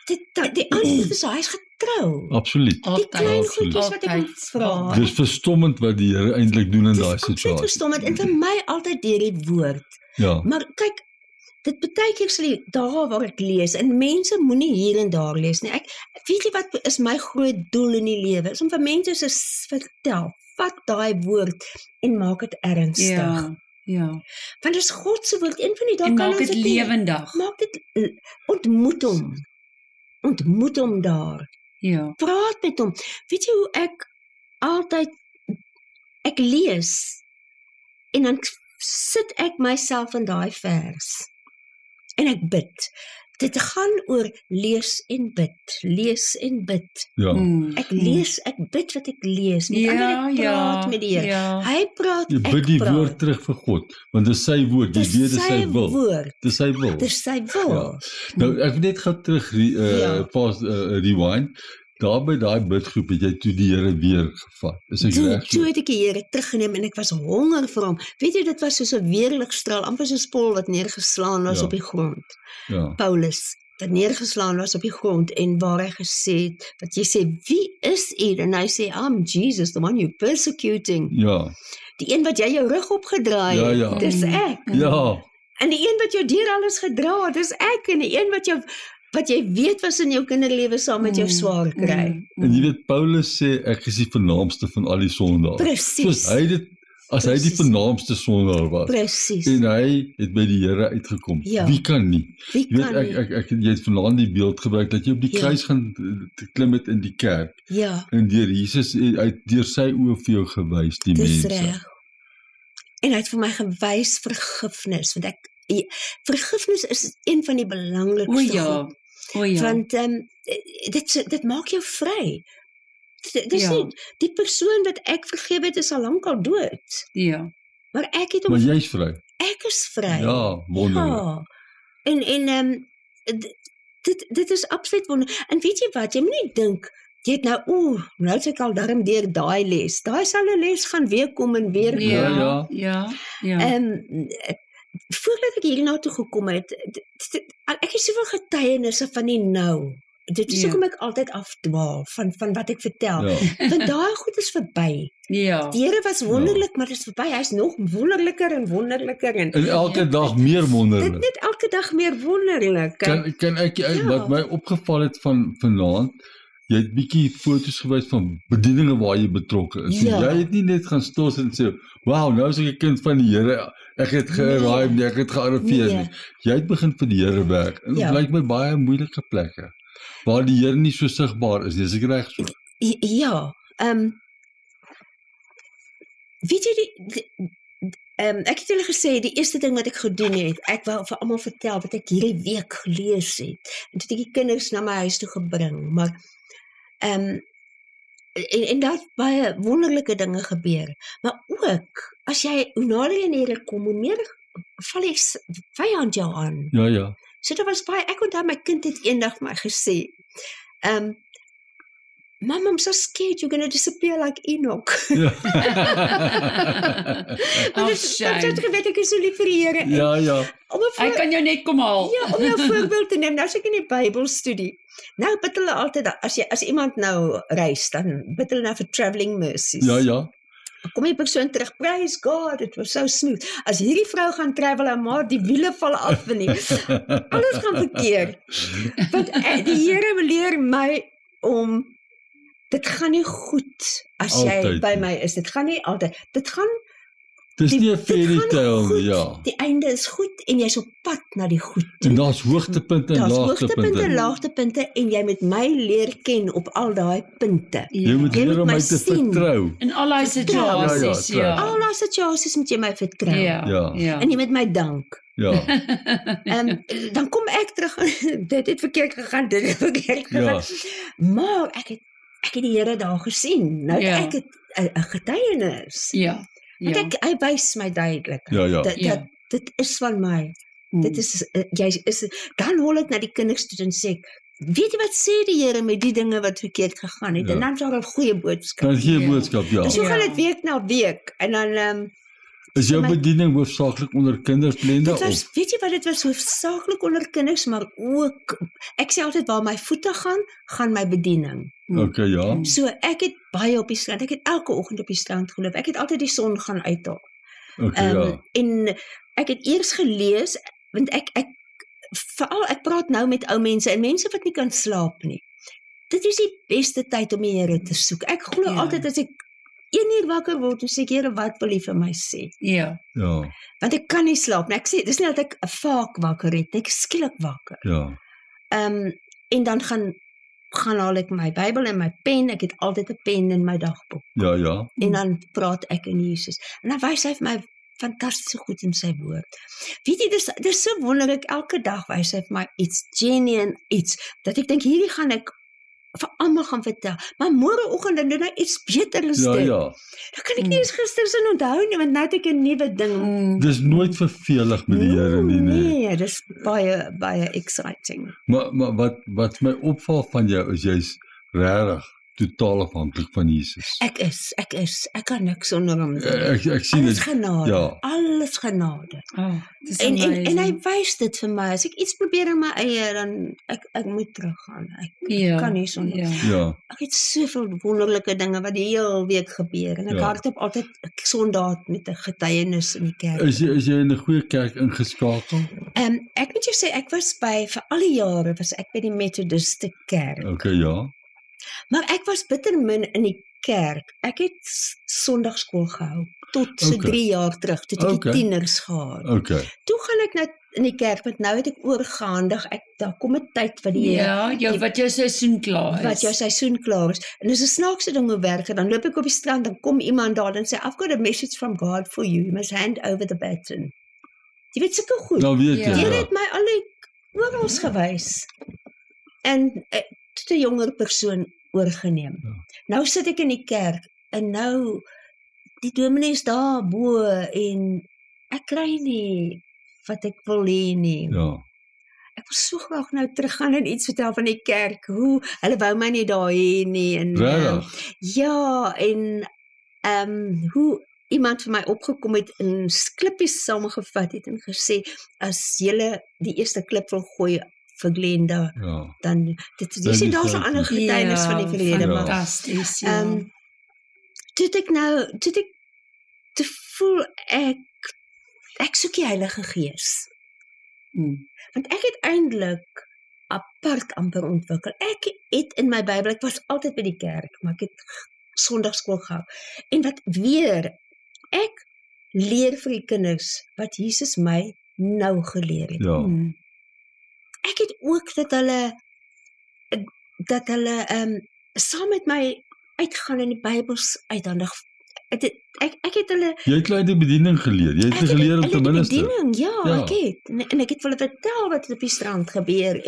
Die antwoord is, hy is getrou. Absoluut. Die klein goedjies wat ek vra. Dis verstommend wat die Here eintlik doen in daai situasie. Dit is verstommend, en vir my altyd deur die woord. Maar kyk, dit baie keer sal daar waar ek lees, en mense moenie hier en daar lees nie. Ek weet nie wat is my groot doel in die lewe, is om vir mense te vertel, vat daai woord en maak dit ernstig. Want dis God se woord, een van die dae kan ons dit lewendig. Maak dit, ontmoet hom daar. Praat met hom. Weet jy hoe ek lees, en dan sit ek myself in daai vers, en ek bid. Dit gaan oor lees en bid. Ek lees, ek bid wat ek lees. Met ander, ek praat met die Here. Hy praat, ek praat. Jy bid die woord terug vir God, want dit is sy woord, jy weet dit is sy wil. Dit is sy wil. Nou, ek wil net gaan terug rewind. Daar by daai bidgroep het jy toe die Here weer gevat. Is ek reg? Toe het ek die Here teruggeneem en ek was honger vir hom. Weet jy, dit was soos 'n weerligstraal, amper soos Paul wat neergeslaan was op die grond. Paulus wat neergeslaan was op die grond en waar hy gesê het, wat jy sê, wie is u? En hy sê, I'm Jesus, the one you persecuting. Die een wat jy jou rug opgedraai het, dis ek. En die een wat jou deur alles gedra het, dis ek. En die een wat jy weet was in jou kinderlewe saam met jou swaar kry. En jy weet, Paulus sê, ek is die vernaamste van al die sondaars. Presies. As hy die vernaamste sondaar was. Presies. En hy het by die Here uitgekom. Wie kan nie? Jy het vanaand die beeld gebruik, dat jy op die kruis gaan klim het in die kerk. En deur Jesus, deur sy oë vir jou gewys, die mense. Dis reg. En hy het vir my gewys vergifnis, want vergifnis is een van die belangrikste goed. Want dit maak jou vry. Dis nie, die persoon wat ek vergewe het, is al lankal dood. Maar ek het hom... Maar jy is vry. Ek is vry. Wonderlik. En dit is absoluut wonderlik. En weet jy wat, jy moet nie dink, jy het nou het ek al daarom deur daai les. Daai selfe les gaan weer kom en weer gaan. voordat ek hier na toe gekom het, ek het soveel getuienisse van die nou. Dit is hoekom ek altyd afdwaal van wat ek vertel. Want daai goed is verby. Ja. Die Here was wonderlik, maar dit is verby. Hy's nog wonderliker en wonderliker en elke dag meer wonderlik. Net elke dag meer wonderlik. Kan ek wat my opgeval het van vanaand, jy het bietjie foto's gewys van bedieninge waar jy betrokke is. Ja. Jy het nie net gaan stos en sê, "Wow, nou is ek 'n kind van die Here. Ek het geraai, ek het gearriveer nie." Jy het begin vir die Here werk. En dit lyk my baie moeilike plekke waar die Here nie so sigbaar is. Dis ek reg so. Ja, weet jy ek het julle gesê die eerste ding wat ek gedoen het, ek wou vir almal vertel wat ek hierdie week gelees het. En toe het ek die kinders na my huis toe gebring, maar en daar het baie wonderlike dinge gebeur. Maar ook as jy hoe nader jy neer kom, hoe meer val jy vyand jou aan. Ja. So dit was baie, ek onthou my kind het eendag my gesê, Mom, I'm so scared you're going to disappear like Enoch. Oh, shame. Want ek weet ek is so lief vir die Here. Ja. Hy kan jou net kom haal. Ja, om jou voorbeeld te neem. Nou as ek in die Bybelstudie. Nou bid hulle altyd, as iemand nou reis, dan bid hulle nou vir traveling mercies. Ja. Kom die persoon terug, praise God, it was so smooth. As hierdie vrou gaan travel, maar die wiele val af en nie. Alles gaan verkeerd. Want die Here leer my om dit gaan nie goed as altyd jy by my is. Dit gaan nie altyd. Dis nie 'n fairy tale nie, ja. Die einde is goed en jy's op pad na die goed. En daar's hoogtepunte en laagtepunte en jy moet my leer ken op al daai punte. Jy moet leer om my te vertrou. In al daai situasies, ja. Al daai situasies moet jy my vertrou. Ja. En jy moet my dank. Ja. Dan kom ek terug, dit het verkeerd gegaan, dit het verkeerd gegaan. Maar ek het die Here daar gesien. Nou ek het 'n getuienis. Ja. Want hy wys my duidelik. Dit is van my. Dit is dan hol ek na die kinders toe en sê, weet jy wat sê die Here met die dinge wat verkeerd gegaan het? En dan is daar 'n goeie boodskap. Dan gee boodskap, ja. En so gaan dit week na week en dan is jou bediening hoofsaaklik onder kinders, Blenda? Weet jy wat, dit was hoofsaaklik onder kinders, maar ook, ek sê altyd waar my voete gaan my bediening. Okay, ja. So ek het baie op die strand, ek het elke oggend op die strand geloop, ek het altyd die son gaan uithaal. Okay, En ek het eers gelees, want ek praat nou met ou mense, en mense wat nie kan slaap nie. Dit is die beste tyd om die Here te soek. Ek glo altyd as ek 1 uur wakker word, dan sê ek, Here, wat wil U vir my sê? Ja. Want ek kan nie slaap nie. Ek sê, dis nie dat ek 'n vaak wakker het, ek skielik wakker. Ja. En dan gaan haal ek my Bybel en my pen, ek het altyd 'n pen in my dagboek. Ja. En dan praat ek in Jesus. En dan wys hy vir my fantasties goed in sy woord. Weet jy, dis so wonderlik, elke dag wys hy vir my iets, genuine iets, dat ek dink, hierdie gaan ek vir almal gaan vertel, maar môreoggend dan doen hy iets beter as dit. Ja. Dan kan ek nie eens gistersin onthou nie, want nou het ek 'n nuwe ding. Dis nooit vervelig met die Here nie. Nee, dis baie exciting. Maar wat my opval van jou is jy's regtig totaal afhanklik van Jesus. Ek kan niks sonder hom doen. Ek sien dit. Alles genade. En hy wys dit vir my. As ek iets probeer in my eie, dan ek moet teruggaan. Ek kan nie sonder. Ek het soveel wonderlike dinge wat die hele week gebeur en ek hardloop altyd Sondag met 'n getuienis in die kerk. Is jy in 'n goeie kerk ingeskakel? Ek moet jou sê, ek was vir al die jare was ek by die Methodiste kerk. Okay, ja. Maar ek was bitter min in die kerk. Ek het Sondagskool gehou tot so 3 jaar terug, toe ek die tieners gehad. Toe gaan ek nou in die kerk, want nou het ek oorgehandig. Daar kom 'n tyd wat wat jou seisoen klaar is. En dis 'n snaakse ding hoe werk dit. Dan loop ek op die strand, dan kom iemand daar en sê, I've got a message from God for you. You must hand over the baton. Jy weet sulke goed. Nou weet jy. Jy het my al oral gewys. En tot 'n jonger persoon oorgeneem. Nou sit ek in die kerk en nou die dominee is daar bo en ek kry nie wat ek wil hê nie. Ek wil so graag nou teruggaan en iets vertel van die kerk, hoe hulle wou my nie daar hê nie en hoe iemand vir my opgekom het en klippies saamgevat het en gesê, as julle die eerste klip wil gooi vir Glenda, dan, jy sien, daar is 'n ander getuienis van die verlede, maar, fantasties, toe voel ek soek die Heilige Gees. Want ek het eintlik apart amper ontwikkel. Ek het in my Bybel, ek was altyd by die kerk, maar ek het Sondagskool gehou. En wat weer, ek leer vir die kinders wat Jesus my nou geleer het. Ja. Ek het ook dat hulle saam met my uitgaan in die Bybels uithandig. Ek het hulle... Jy het hulle die bediening geleer. Jy het geleer om te minister. Die bediening, ja, ek het. En ek het hulle vertel wat op die strand gebeur,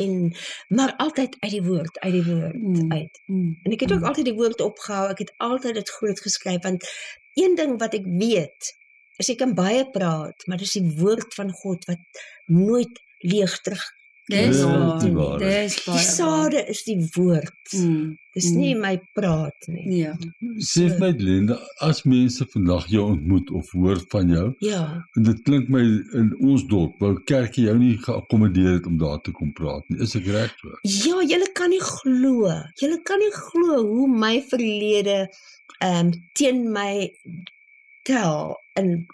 maar altyd uit die woord uit. En ek het ook altyd die woord opgehou, ek het altyd dit groot geskryf, want een ding wat ek weet, is ek kan baie praat, maar dis die woord van God wat nooit leeg terug. Dis waar. Die sade is die woord. Dis nie my praat nie. Ja. Sê vir my, Glenda, as mense vandag jou ontmoet of hoor van jou, en dit klink my in ons dorp, wou kerkie jou nie geakkommodeer het om daar te kom praat nie. Is ek reg so? Ja, julle kan nie glo hoe my verlede teen my tel in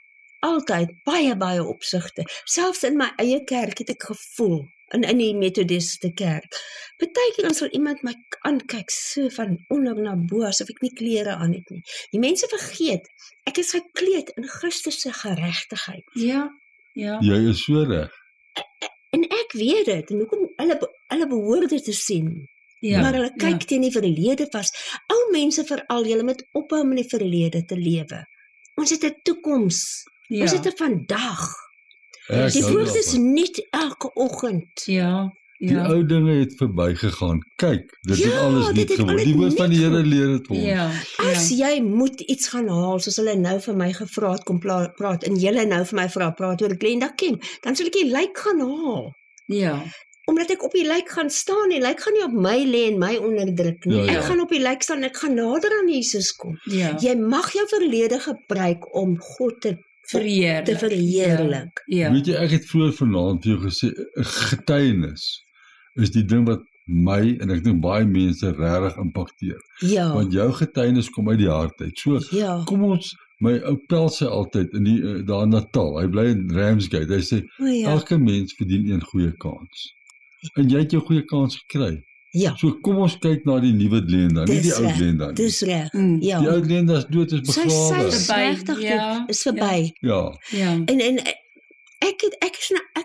altyd baie opsigte. Selfs in my eie kerk het ek gevoel, in die Methodiste kerk. Partykeer dan sal iemand my aankyk so van onder na bo, asof ek nie klere aan het nie. Die mense vergeet, ek is gekleed in Christus se geregtigheid. Ja. Jy is so reg. En ek weet dit, en hoekom hulle behoort dit te sien. Ja, maar hulle kyk teen die verlede vas. Ou mense veral, julle moet ophou met die verlede te lewe. Ons het 'n toekoms. Ons het 'n vandag. Die woord is niet elke oggend. Ja. Die ou dinge het verbygegaan. Kyk, dit het alles nie geword. Die woord van die Here leer dit ons. As jy moet iets gaan haal, soos hulle nou vir my gevra het kom praat, en julle nou vir my praat oor Glenda Kemp, dan sal ek die lijk gaan haal. Ja. Omdat ek op die lijk gaan staan, die lijk gaan nie op my lê en my onderdruk nie. Ek gaan op die lijk staan, ek gaan nader aan Jesus kom. Jy mag jou verlede gebruik om God te verheerlik. Weet jy, ek het vroeër vanaand vir jou gesê, getuienis is die ding wat my, en ek dink baie mense regtig impakteer. Want jou getuienis kom uit die hart uit. So, kom ons, my ou Pel sê altyd, daar in Natal, hy bly in Ramsgate, hy sê, elke mens verdien een goeie kans. En jy het jou goeie kans gekry. So kom ons kyk na die nuwe Glenda, nie die ou Glenda nie. Dis reg. Die ou Glenda is dood, is begrawe. Sy is verby. En ek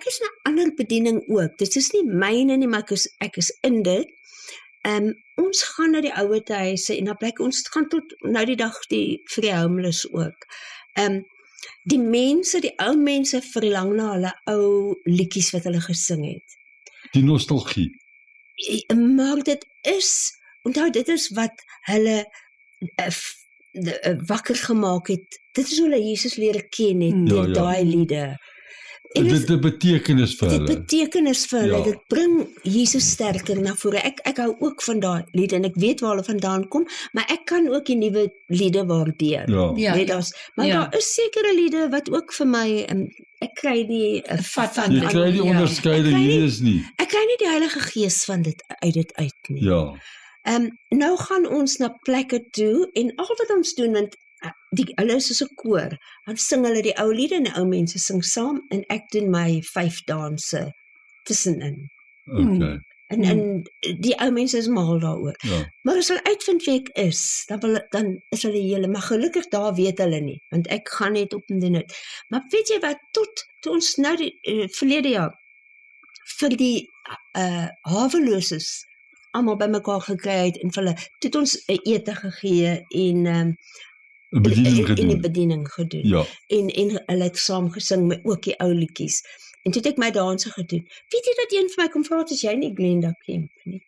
is 'n ander bediening ook. Dit is nie myne nie, maar ek is in dit. Ons gaan na die ouete huise en dan blyk ons gaan tot nou die dag vir die homeless ook. Die ou mense verlang na hulle ou liedjies wat hulle gesing het. Die nostalgie. Maar dit is wat hulle wakker gemaak het. Dit is hoe hulle Jesus leer ken het, deur daai liede. En dit het betekenis vir hulle. Dit betekenis vir hulle, dit bring Jesus sterker na vore. Ek hou ook van daai liede en ek weet waar hulle vandaan kom, maar ek kan ook die nuwe liede waardeer. Maar daar is sekere liede wat ook vir my, ek kry die vat van. Jy kry die onderskeiding, hierdie is nie. Ek kry nie die Heilige Gees van dit uit nie. Nou gaan ons na plekke toe en al wat ons doen, want hulle is soos 'n koor, dan sing hulle die ou liede en die ou mense sing saam en ek doen my 5 danse tussenin. En die ou mense is mal daaroor. Maar as hulle uitvind wie ek is, dan is hulle hele, maar gelukkig daar weet hulle nie, want ek gaan net op en doen dit. Maar weet jy wat, toe ons nou die verlede jaar vir die haweloses almal bymekaar gekry het en vir hulle het ons 'n ete gegee en die bediening gedoen. En hulle het saam gesing met ook die ou liedjies. En toe het ek my danse gedoen. Weet jy dat een van my kom vra, is jy nie Glenda Kemp nie?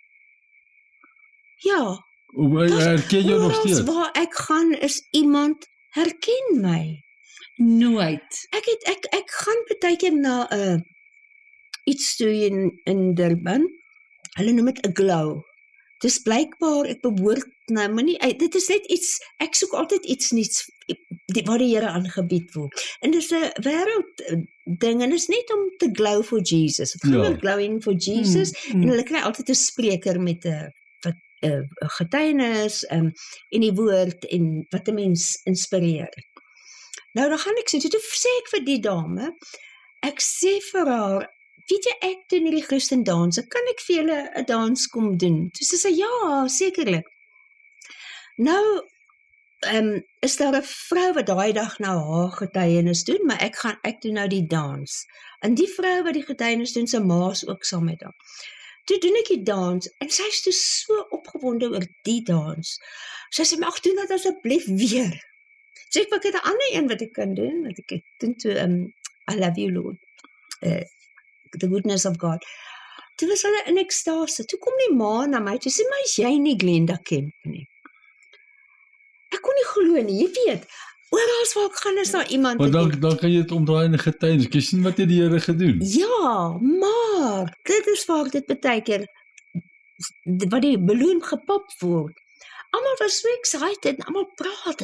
Ja. Herken jou nog steeds? Waar ek gaan is iemand herken my. Nooit. Ek gaan partykeer na iets toe in Durban. Hulle noem dit 'n glow. Dis blykbaar ek behoort nou, maar nie, dit is net iets, ek soek altyd iets niets waar die Here aangebied word. En dis 'n wêreld ding en is net om te glow for Jesus. Of gewoon glowing for Jesus en hulle kry altyd 'n spreker met 'n getuienis en die woord en wat 'n mens inspireer. Nou dan gaan ek sê, toe sê ek vir die dame, ek sê vir haar, weet jy, ek doen hierdie Christen danse, kan ek vir julle 'n dans kom doen? Toe sy sê, ja, sekerlik. Nou, is daar 'n vrou wat daai dag nou haar getuienis doen, maar ek doen nou die dans. En die vrou wat die getuienis doen, sy ma is ook saam met haar. Toe doen ek die dans, en sy is toe so opgewonde oor die dans. Sy sê, maar doen dit asseblief weer. Sê ek het 'n ander een wat ek kan doen, wat ek doen toe, I love you Lord, the goodness of God. Toe was hulle in ekstase, toe kom die ma na my, toe sê, maar is jy nie Glenda Kemp nie? Ek kon nie glo nie, jy weet, oral waar ek gaan is daar iemand. Maar dan kan jy dit omdraai in 'n getuienis, jy sien wat het die Here gedoen? Ja, maar, dit is waar dit baie keer, wat die balloon gepop word. Almal was so excited, en almal praat,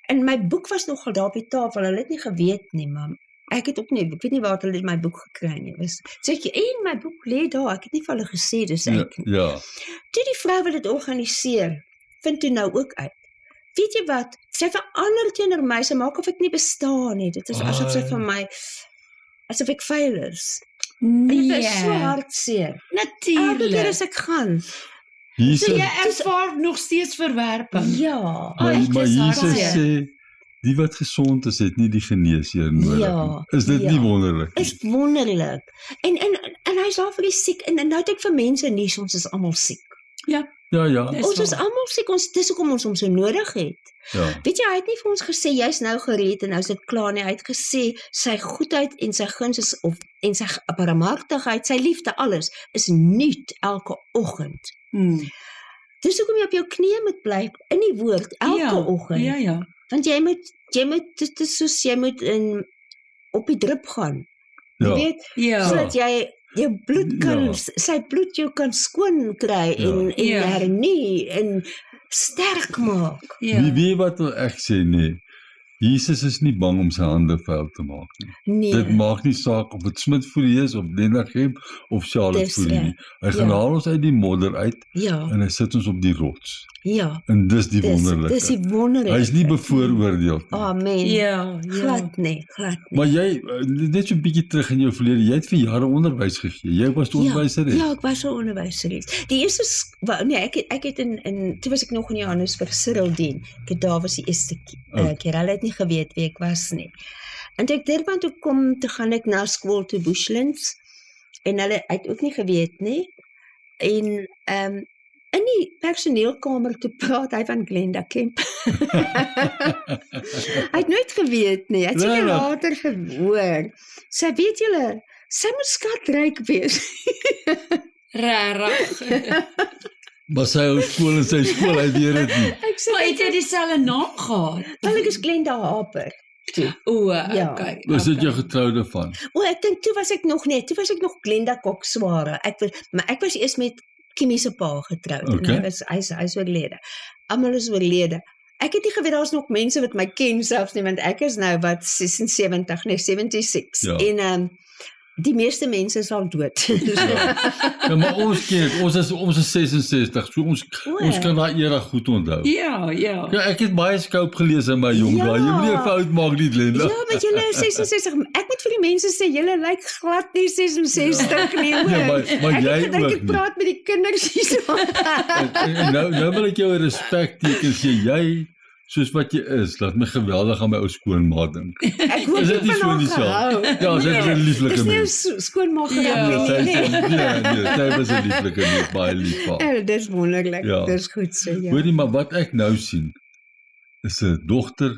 en my boek was nogal daar op die tafel, hulle het nie geweet nie, maar ek het ook nie, ek weet nie waar hulle my boek gekry nie, sê ek, en my boek lê daar, ek het nie vir hulle gesê, dis ek nie. Ja. Toe die vrou wat dit organiseer, vind toe nou ook uit. Weet jy wat, sy verander teenoor my, sy maak of ek nie bestaan nie, dit is asof sy van my, asof ek vuil is. En dit is so hartseer. Natuurlijk. Elke keer as ek gaan. So jy ervaar nog steeds verwerping. Ja. Maar Jesus sê, die wat gesond is, het nie die geneesheer nodig. Ja. Is dit nie wonderlik? Is wonderlik. En hy is daar vir die siek, en nou het ek vir mense nuus, ons is almal siek. Ja. Ja. Ons is almal siek, dis hoekom ons hom so nodig het. Ja. Weet jy, hy het nie vir ons gesê, jy's nou gered en nou is dit klaar nie. Hy het gesê, sy goedheid en sy guns is, en sy barmhartigheid, sy liefde, alles, is nuut elke oggend. Dis hoekom jy op jou knieë moet bly, in die woord, elke oggend. Ja. Want jy moet, dit is soos, jy moet op die drip gaan. Jy weet, sodat jy jou bloed kan, sy bloed jou kan skoon kry en hernie en sterk maak. Wie wat wil ek sê, nee, Jesus is nie bang om sy hande vuil te maak nie. Nee. Dit maak nie saak of het Smit vir jy is, of Glenda Kemp, of Charlotte vir jy nie. Hy gaan haal ons uit die modder uit, en hy sit ons op die rots. Ja. En dis die wonderlike. Dis die wonderlike. Hy is nie bevooroordeel. Amen. Ja. Glad nie. Maar jy, net so 'n bietjie terug in jou verlede, jy het vir jare onderwys gegee. Jy was onderwyseres. Ja, ek was 'n onderwyseres. Die eerste, ek het toe was ek nog in Johannesburg Cyrildien. Daar was die eerste keer. Hulle het nie geweet wie ek was nie. En toe ek Durban toe kom, toe gaan ek na skool toe Bushlands, en hulle het ook nie geweet nie. En in die personeelkamer toe praat hy van Glenda Kemp. Hy het nooit geweet nie, hy het seker later gehoor. Sy weet julle, sy moet skatryk wees. Rarig. Maar sy ou skool en sy skool, hy weet dit nie. Maar het jy dieselfde naam gehad? Wel, ek is Glenda Haper. Okay. Was dit jou getroude van? Ek dink toe was ek nog Glenda Koksware. Maar ek was eers met Kimmy se pa getroud. Okay. En hy is oorlede. Almal is oorlede. Ek het nie geweet daar's nog mense wat my ken selfs nie, want ek is nou wat 76. Ja. En die meeste mense is al dood. Ja, maar ons is 66, so ons kan daai era goed onthou. Ja. Ja, ek het baie Scope gelees in my jong dae. Jy moenie 'n fout maak nie, Glenda. Ja, maar julle is 66. Ek moet vir die mense sê, julle lyk glad nie 66 nie, hoor. Ja, maar jy ek dink ek praat met die kinders hier so. en nou wil ek jou respek teken sê, jy soos wat jy is, laat my geweldig aan my ou skoonma dink. Ek hoop jy van haar gehou. Ja, sy is 'n lieflike mens. Dis nie skoonma gehou nie. Sy was 'n lieflike mens, baie lief vir haar. Dis wonderlik, dis goed so, ja. Hoorie, maar wat ek nou sien, is 'n dogter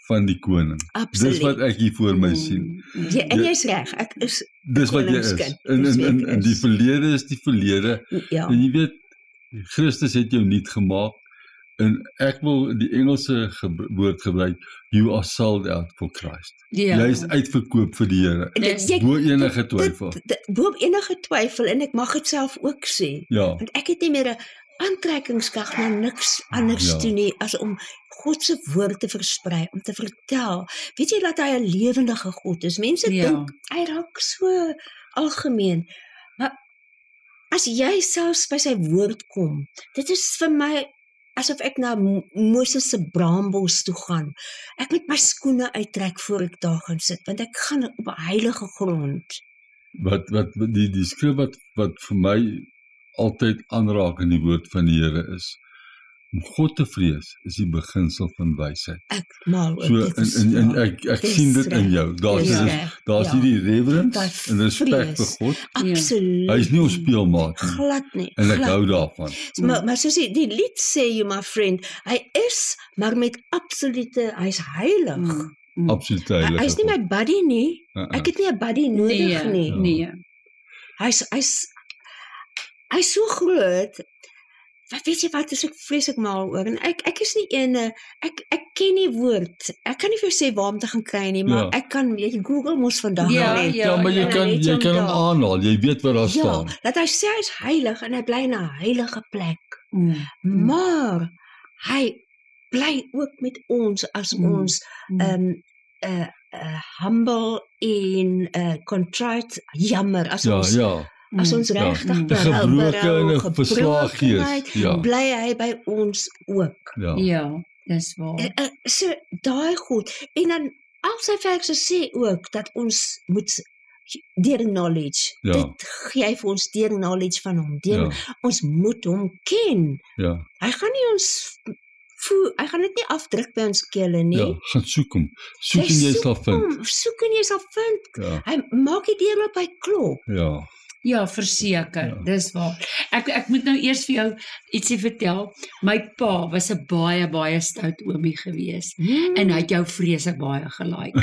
van die koning. Absoluut. Dis wat ek hier voor my sien. Ja, en jy's reg, ek is dis wat jy is. In die verlede is die verlede. Ja. En jy weet, Christus het jou nuut gemaak. En ek wil die Engelse woord gebruik, you are sold out for Christ. Ja. Jy is uitverkoop vir die Here. Bo enige twyfel. Bo enige twyfel, en ek mag dit self ook sê. Ja. Want ek het nie meer aantrekkingskrag na niks anders toe nie as om God se woord te versprei, om te vertel. Weet jy dat hy 'n lewendige God is? Mense dink hy raak so algemeen. Maar as jy selfs by sy woord kom, dit is vir my asof ek na Moses se braambos toe gaan. Ek moet my skoene uittrek voor ek daar gaan sit, want ek gaan op 'n heilige grond. Wat die skrif wat vir my altyd aanraak in die woord van die Here is, om God te vrees is die beginsel van wysheid. Ek sien dit in jou. Daar's hierdie reverence en respek vir God. Absoluut. Hy is nie ons speelmaat nie. Glad nie. En ek hou daarvan. Maar soos die lied sê, you my friend, hy is, maar met absolute, hy's heilig. Absoluut heilig. Hy's nie my buddy nie. Ek het nie 'n buddy nodig nie. Nee. Hy's so groot. Weet jy wat, is ek vreeslik mal oor, en ek is nie ek ken nie woord, ek kan nie vir jou sê waar om te gaan kry nie, maar ek kan, jy Google mos vandag net. Ja, maar jy kan hom aanhaal, jy weet waar daar staan. Ja, dat hy sê hy is heilig, en hy bly in 'n heilige plek, maar hy bly ook met ons, as ons humble en contrite, jammer, as ons as ons regtig bly hy by ons ook. Ja, dis waar. So daai goed. En dan al sy verse sê ook dat ons moet deur knowledge. Dit gee vir ons deur knowledge van hom. Ons moet hom ken. Hy gaan nie ons hy gaan dit nie afdruk by ons kele nie. Ja, gaan soek hom. Soek en jy sal vind. Soek en jy sal vind. Hy maak die deur op, hy klop. Ja, verseker, dis waar. Ek moet nou eers vir jou ietsie vertel. My pa was 'n baie stout oomie gewees, en hy het jou vreeslik baie gelike.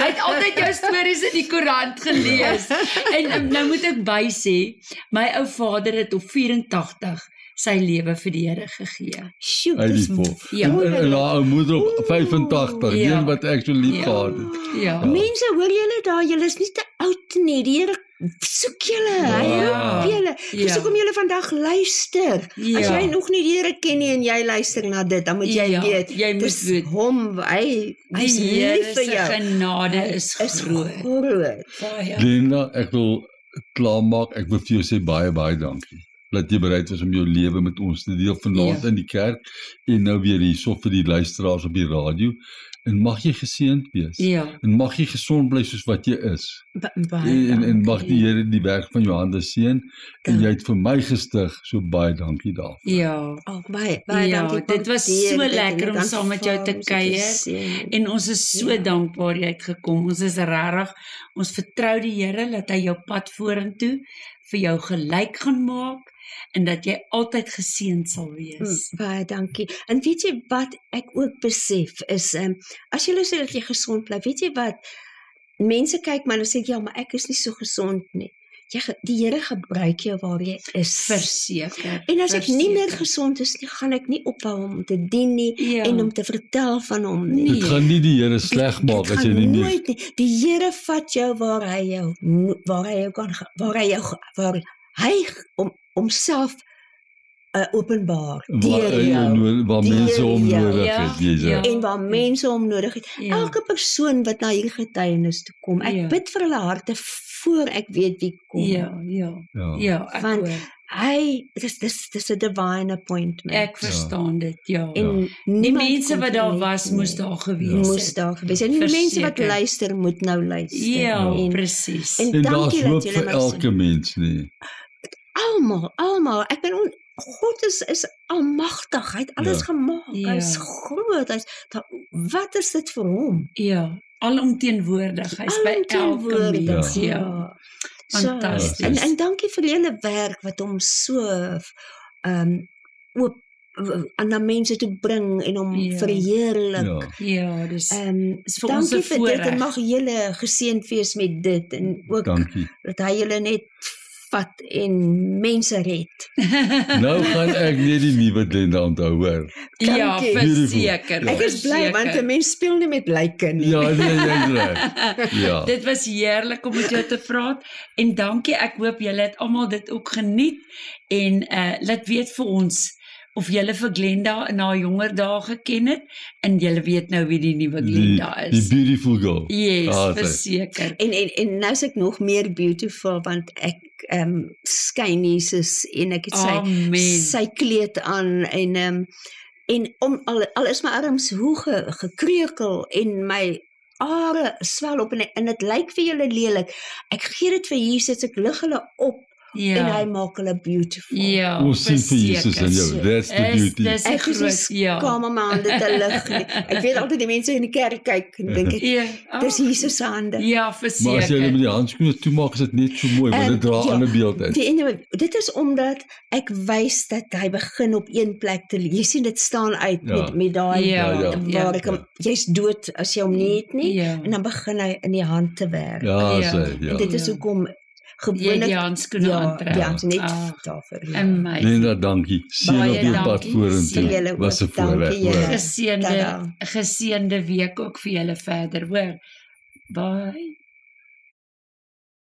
Hy het altyd jou stories in die koerant gelees. En nou moet ek by sê, my ou vader het op 84 sy lewe vir die Here gegee. Sjoe, dis en haar ou moeder op 85, een wat ek so lief gehad het. Mense, hoor julle daar, julle is nie te oud nie. Die Here soek julle, hy help julle. Soek om julle vandag luister. As jy nog nie die Here ken nie en jy luister na dit, dan moet jy weet, jy moet weet hom, hy is lief vir jou. Sy genade is groot. Linda, ek wil klaarmaak, ek wil vir jou sê baie dankie. Dat jy bereid was om jou lewe met ons te deel vanaand in die kerk, en nou weer hierso vir die luisteraars op die radio, en mag jy geseënd wees, en mag jy gesond bly soos wat jy is, en mag die Here die werk van jou hande seën, en jy het vir my gestig, so baie dankie daarvoor. Baie dankie. Dit was so lekker om saam met jou te kuier, en ons is so dankbaar jy het gekom. Ons is regtig, ons vertrou die Here dat hy jou pad vorentoe vir jou gelyk gaan maak, en dat jy altyd geseënd sal wees. Baie dankie. En weet jy wat ek ook besef is, as jy sê dat jy gesond bly, weet jy wat, mense kyk maar en sê, ja, maar ek is nie so gesond nie. Die Here gebruik jou waar jy is. Verseker. En as ek nie meer gesond is nie, gaan ek nie ophou om te dien nie, en om te vertel van hom nie. Dit gaan nie die Here sleg maak as jy nie meer. Die Here vat jou waar hy homself openbaar. Waar mense hom nodig het. En waar mense hom nodig het. Elke persoon wat na hierdie getuienis toe kom, ek bid vir hulle harte voor ek weet wie kom. Want dis 'n divine appointment. Ek verstaan dit, En die mense wat daar was, moes daar gewees het. En die mense wat luister, moet nou luister. Presies. En dankie dat julle vir elke mens nie. Almal. Ek ben God is almagtig. Hy het alles gemaak. Hy is groot. Wat is dit vir hom? Alomteenwoordig. Hy is by elke mens. Fantasties. En dankie vir julle werk wat hom so oop aan mense toe bring en hom verheerlik. Dis vir ons 'n dankie vir dit, en mag julle geseënd wees met dit, en ook dat hy julle net vat en mense red. Nou gaan ek net die nuwe Glenda onthou, hoor. Ja, verseker. Ek is bly want 'n mens speel nie met lyke nie. Ja, nee. Ja. Dit was heerlik om met jou te praat en dankie. Ek hoop julle het almal dit ook geniet en laat weet vir ons of julle vir Glenda in haar jonger dae geken het en julle weet nou wie die nuwe Glenda is. Die beautiful girl. Yes, verseker. En nou is ek nog meer beautiful want ek skyn Jesus en ek het sy kleed aan en om al is my arms hoe gekreukel en my are swel op en dit lyk vir julle lelik. Ek gee dit vir Jesus, ek lig hulle op. Ja. En hy maak hulle beautiful. Ja, ons sien vir Jesus in jou. That's the beauty. Ek is kom om hande te lig. Ek weet altyd die mense in die kerk kyk en dink ek, dis Jesus se hande. Ja, verseker. Maar as jy met die handskoene toemaak, is dit net so mooi, want dit dra 'n ander beeld uit. Dit is omdat ek wys dat hy begin op een plek te lees. Jy sien dit staan uit met daai waar ek jy's dood as jy hom nie het nie en dan begin hy in die hand te werk. En dit is hoekom gewoonlik die handskoene aantrek. Ja, net daarvoor. Glenda, dankie. Seën op jou pad vorentoe. Was 'n voorreg. Geseënde week ook vir julle verder, hoor. Bye.